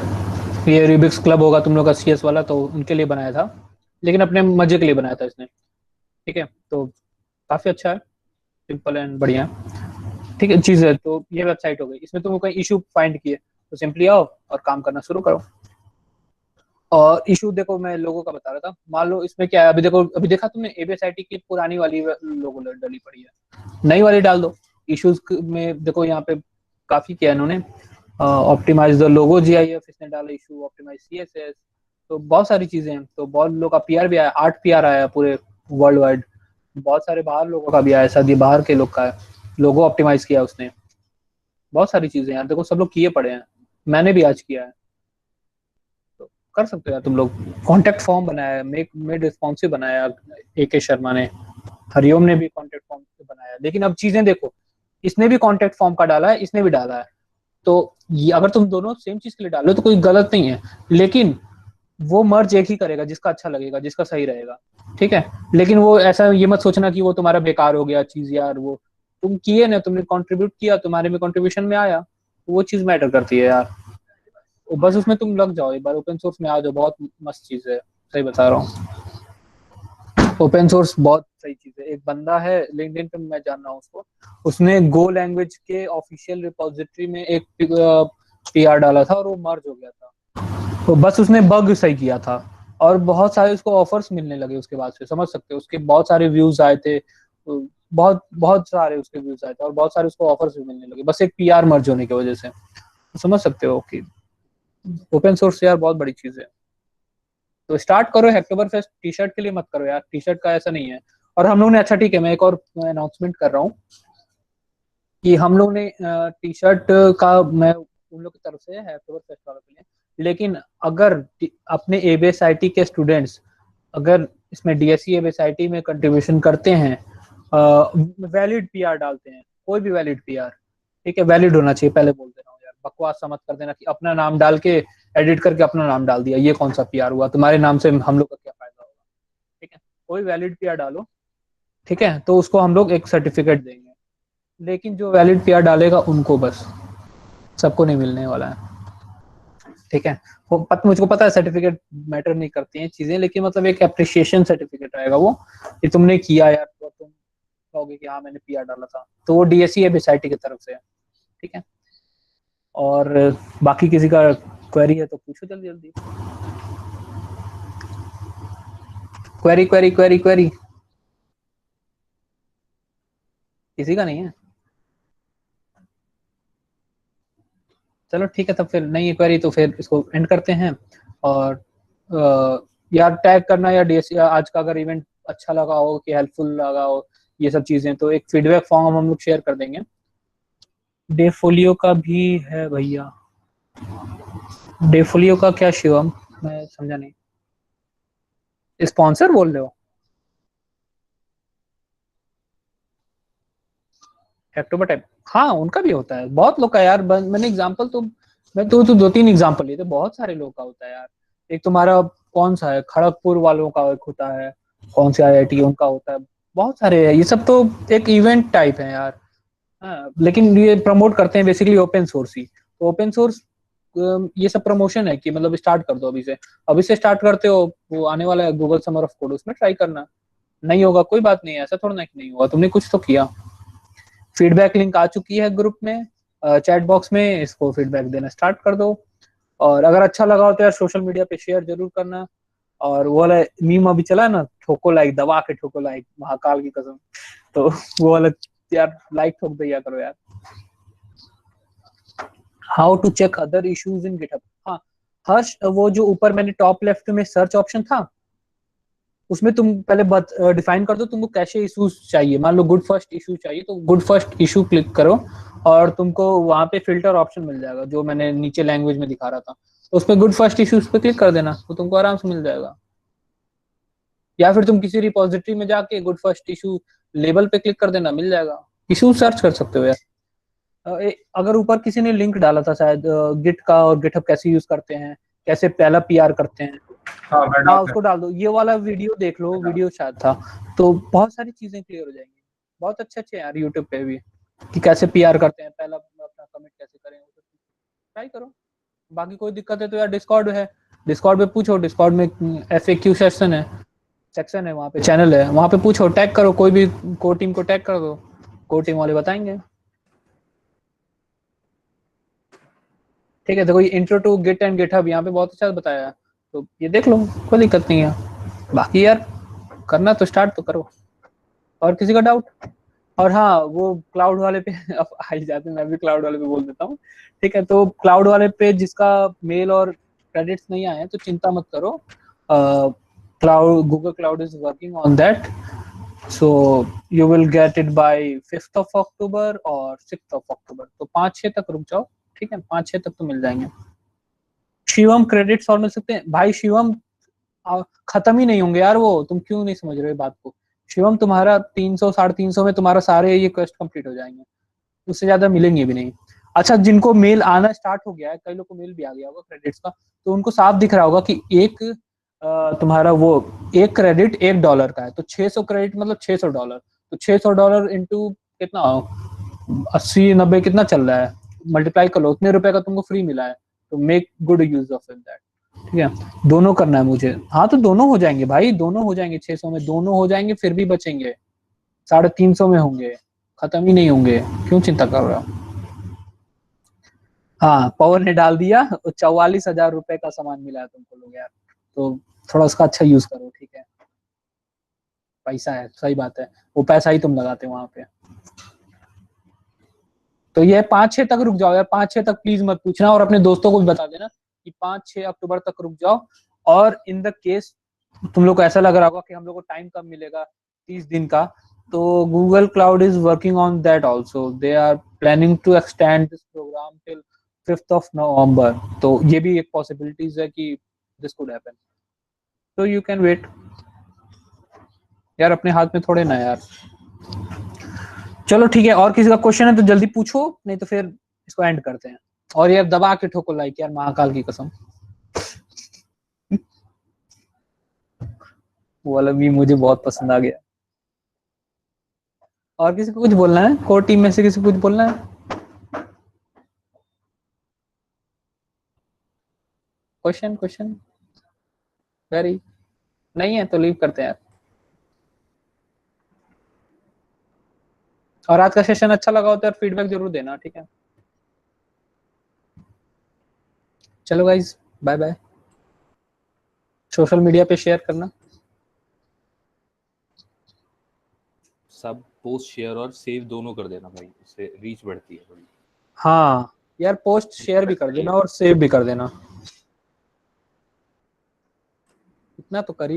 ये रूबिक्स क्लब होगा तुम लोग का CS वाला, तो उनके लिए बनाया था, लेकिन अपने मजे के लिए बनाया था इसने। ठीक है, तो काफी अच्छा है, सिंपल एंड बढ़िया। ठीक है चीज है। तो ये वेबसाइट हो गई, इसमें तुमको कोई इशू फाइंड किए तो सिंपली आओ और काम करना शुरू करो। और इशू देखो, मैं लोगों का बता रहा था, मान लो इसमें क्या है, अभी देखो, अभी देखा तुमने ABSIT की पुरानी वाली लोगो डली पड़ी है, नई वाली डाल दो। इश्यूज में देखो यहाँ पे काफी किया इन्होंने, ऑप्टिमाइज द लोगो GIF इसने डाला, इशू ऑप्टिमाइज CSS, तो बहुत सारी चीजें हैं। तो बहुत लोगों का PR भी आया, 8 PR आया पूरे वर्ल्ड वाइड। बहुत सारे बाहर लोगों का भी आया, शायद ये बाहर के लोग का है, लोगो ऑप्टिमाइज किया उसने। बहुत सारी चीजें यार, देखो सब लोग किए पड़े हैं, मैंने भी आज किया है। तो कर सकते हो यार तुम लोग। कॉन्टेक्ट फॉर्म बनाया, मेड रिस्पॉन्सिव बनाया AK शर्मा ने, हरिओम ने भी कॉन्टेक्ट फॉर्म बनाया। लेकिन अब चीजें देखो, इसने भी कॉन्टेक्ट फॉर्म का डाला है, इसने भी डाला है, तो ये अगर तुम दोनों सेम चीज के लिए डालो तो कोई गलत नहीं है, लेकिन वो मर्ज एक ही करेगा जिसका अच्छा लगेगा, जिसका सही रहेगा। ठीक है, लेकिन वो ऐसा ये मत सोचना कि वो तुम्हारा बेकार हो गया चीज यार, वो तुम किए ना, तुमने कंट्रीब्यूट किया, तुम्हारे में कंट्रीब्यूशन में आया, वो चीज मैटर करती है यार। बस उसमें तुम लग जाओ, एक बार ओपन सोर्स में आ जाओ, बहुत मस्त चीज है, सही बता रहा हूँ। ओपन सोर्स बहुत सही चीज है। एक बंदा है लिंक्डइन पे, मैं जान रहा हूँ उसको, उसने गो लैंग्वेज के ऑफिशियल रिपोजिटरी में एक PR डाला था और वो मर्ज हो गया था। तो बस उसने बग सही किया था, और बहुत सारे उसको ऑफर्स मिलने लगे उसके बाद से, समझ सकते हो, उसके बहुत सारे व्यूज आए थे, बहुत बहुत सारे उसके व्यूज आए थे, और बहुत सारे उसको ऑफर्स भी मिलने लगे, बस एक PR मर्ज होने की वजह से। तो समझ सकते हो कि ओपन सोर्स यार बहुत बड़ी चीज है। तो स्टार्ट करो, हैकटोबर फेस्ट T-शर्ट के लिए मत करो यार, T-शर्ट का ऐसा नहीं है। और हम लोग ने, अच्छा ठीक है, मैं एक और अनाउंसमेंट कर रहा हूँ कि हम लोग ने T-शर्ट का, मैं उन लोग की तरफ से हैकटोबर फेस्ट वालों के लिए, लेकिन अगर अपने ABSIT के स्टूडेंट्स अगर इसमें DSE SIT में कंट्रीब्यूशन करते हैं, वैलिड PR डालते हैं, कोई भी वैलिड PR, ठीक है, वैलिड होना चाहिए, पहले बोल दे रहा हूँ यार, बकवास सा मत कर देना कि अपना नाम डाल के एडिट करके अपना नाम डाल दिया, ये कौन सा PR हुआ, तुम्हारे नाम से हम लोग का क्या फायदा होगा, ठीक है, कोई वैलिड PR डालो, ठीक है, तो उसको हम लोग एक सर्टिफिकेट देंगे, लेकिन जो वैलिड PR डालेगा उनको बस, सबको नहीं मिलने वाला है, ठीक है। मुझको पता है सर्टिफिकेट मैटर नहीं करती हैं चीजें, लेकिन मतलब एक अप्रिशिएशन सर्टिफिकेट रहेगा वो, कि तुमने किया यार, तो तुम कहोगे कि हाँ मैंने PR डाला था, तो वो DSE SIT की तरफ से है, ठीक है। और बाकी किसी का क्वेरी है तो पूछो जल्दी जल्दी, क्वेरी क्वेरी क्वेरी क्वेरी, किसी का नहीं है, चलो ठीक है, तब फिर नहीं है क्वेरी तो फिर इसको एंड करते हैं। और यार टैग करना या DSE आज का अगर इवेंट अच्छा लगा हो, कि हेल्पफुल लगा हो ये सब चीजें, तो एक फीडबैक फॉर्म हम लोग शेयर कर देंगे। डेफोलियो का भी है भैया, डेफोलियो का क्या शिवम, मैं समझा नहीं, स्पॉन्सर बोल रहे हो? अक्टूबर टाइप, हाँ उनका भी होता है, बहुत लोग का यार, मैंने एग्जांपल तो मैं तो 2-3 एग्जांपल लिए थे, बहुत सारे लोग का होता है यार। एक तुम्हारा कौन सा है, खड़गपुर वालों का एक होता है, कौन से IIT उनका होता है, बहुत सारे हैं, ये सब तो एक इवेंट टाइप है यार। हाँ, लेकिन ये प्रमोट करते हैं बेसिकली ओपन सोर्स ही, तो ओपन सोर्स ये सब प्रमोशन है कि मतलब स्टार्ट कर दो अभी से स्टार्ट करते हो, वो आने वाला है गूगल समर ऑफ कोड, उसमें ट्राई करना, नहीं होगा कोई बात नहीं है, ऐसा थोड़ा ना कि नहीं होगा, तुमने कुछ तो किया। फीडबैक लिंक आ चुकी है ग्रुप में, चैट बॉक्स में, इसको फीडबैक देना स्टार्ट कर दो। और अगर अच्छा लगा हो तो यार सोशल मीडिया पे शेयर जरूर करना। और वो वाला मीम अभी चला है ना, ठोको लाइक, दबा के ठोको लाइक, महाकाल की कसम, तो वो वाला यार लाइक ठोक दिया करो यार। How to check other issues in GitHub, हाँ हर्ष, वो जो ऊपर मैंने टॉप लेफ्ट में सर्च ऑप्शन था, उसमें तुम पहले डिफाइन कर दो तुमको कैसे इश्यूज चाहिए, मान लो गुड फर्स्ट इशू चाहिए तो गुड फर्स्ट इशू क्लिक करो, और तुमको वहां पे फिल्टर ऑप्शन मिल जाएगा जो मैंने नीचे लैंग्वेज में दिखा रहा था, तो उसमें गुड फर्स्ट इश्यूज पे क्लिक कर देना, तो तुमको आराम से मिल जाएगा। या फिर तुम किसी रिपोजिटरी में जाके गुड फर्स्ट इशू लेबल पे क्लिक कर देना, मिल जाएगा, इशू सर्च कर सकते हो यार। अगर ऊपर किसी ने लिंक डाला था शायद गिट का, और गिटहब कैसे यूज करते हैं, कैसे पहला PR करते हैं, हाँ मैं हाँ उसको डाल दो, ये वाला वीडियो देख लो, वीडियो शायद था, तो बहुत सारी चीजें क्लियर हो जाएंगी, बहुत अच्छे यार यूट्यूब पे भी, कि कैसे PR करते हैं, पहला अपना कमिट कैसे करें, ट्राई करो। बाकी कोई दिक्कत है तो यार डिस्कॉर्ड है, डिस्कॉर्ड पे पूछो, डिस्कॉर्ड में FAQ सेक्शन है, वहाँ पे चैनल है, वहाँ पे पूछो, टैग करो, कोई भी कोर टीम को टैग कर दो, कोर टीम वाले बताएंगे। ठीक है, देखो ये intro to git and GitHub यहाँ पे बहुत अच्छा बताया है, तो ये देख लो, कोई दिक्कत नहीं है। बाकी यार करना तो स्टार्ट तो करो। और किसी का डाउट? और हाँ वो क्लाउड वाले पे अब आ ही जाते हैं, मैं भी क्लाउड वाले पे बोल देता हूँ, ठीक है। तो क्लाउड वाले पे जिसका मेल और क्रेडिट्स नहीं आए तो चिंता मत करो, cloud, Google cloud is working on that, so you will get it by 5th of October और 6th of October, तो 5-6 तक रुक जाओ, ठीक है, 5-6 तक तो मिल जाएंगे। शिवम क्रेडिट्स और मिल सकते हैं भाई, शिवम खत्म ही नहीं होंगे यार वो, तुम क्यों नहीं समझ रहे हो बात को। शिवम तुम्हारा 300-350 में तुम्हारा सारे ये क्वेस्ट कंप्लीट हो जाएंगे, उससे ज्यादा मिलेंगे भी नहीं। अच्छा, जिनको मेल आना स्टार्ट हो गया है, कई लोग को मेल भी आ गया होगा क्रेडिट्स का, तो उनको साफ दिख रहा होगा कि एक तुम्हारा वो एक क्रेडिट $1 का है, तो 600 क्रेडिट मतलब $600, तो $600 इंटू कितना 80-90 कितना चल रहा है, मल्टीप्लाई कर लो, उतने रुपए का तुमको फ्री मिला है, तो make good use of that, ठीक है। दोनों करना है मुझे, हाँ तो दोनों हो जाएंगे भाई, दोनों हो जाएंगे, 600 में दोनों हो जाएंगे, फिर भी बचेंगे 350 में होंगे, खत्म ही नहीं होंगे, क्यों चिंता कर रहे हो। हाँ पवन ने डाल दिया, 44,000 रुपए का सामान मिला है तुमको लोग यार, तो थोड़ा उसका अच्छा यूज करो, ठीक है, पैसा है, सही बात है, वो पैसा ही तुम लगाते हो वहां पे। तो ये 5-6 तक रुक जाओ यार, 5-6 तक प्लीज मत पूछना, और अपने दोस्तों को भी बता देना कि 5-6 अक्टूबर तक रुक जाओ। और इन द केस तुम लोग को ऐसा लग रहा होगा कि हम लोग को टाइम कम मिलेगा 30 दिन का, तो Google cloud is working on that also, they are planning to extend this program till 5th of November, तो ये भी एक पॉसिबिलिटीज है कि दिस कुड हैपन, तो यू कैन वेट। यार अपने हाथ में थोड़े ना यार। चलो ठीक है, और किसी का क्वेश्चन है तो जल्दी पूछो, नहीं तो फिर इसको एंड करते हैं। और यार दबा के ठोको लाइक यार, महाकाल की कसम। वो वाला भी मुझे बहुत पसंद आ गया। और किसी को कुछ बोलना है? कोर टीम में से किसी को कुछ बोलना है? क्वेश्चन वेरी नहीं है तो लीव करते हैं यार। और आज का सेशन अच्छा लगा हो तो यार फीडबैक जरूर देना, ठीक है? चलो guys, bye bye. Social media पे शेयर करना। सब पोस्ट शेयर और सेव दोनों कर देना भाई, उससे रीच बढ़ती है थोड़ी। हाँ यार, पोस्ट शेयर भी कर देना और सेव भी कर देना, इतना तो कर ही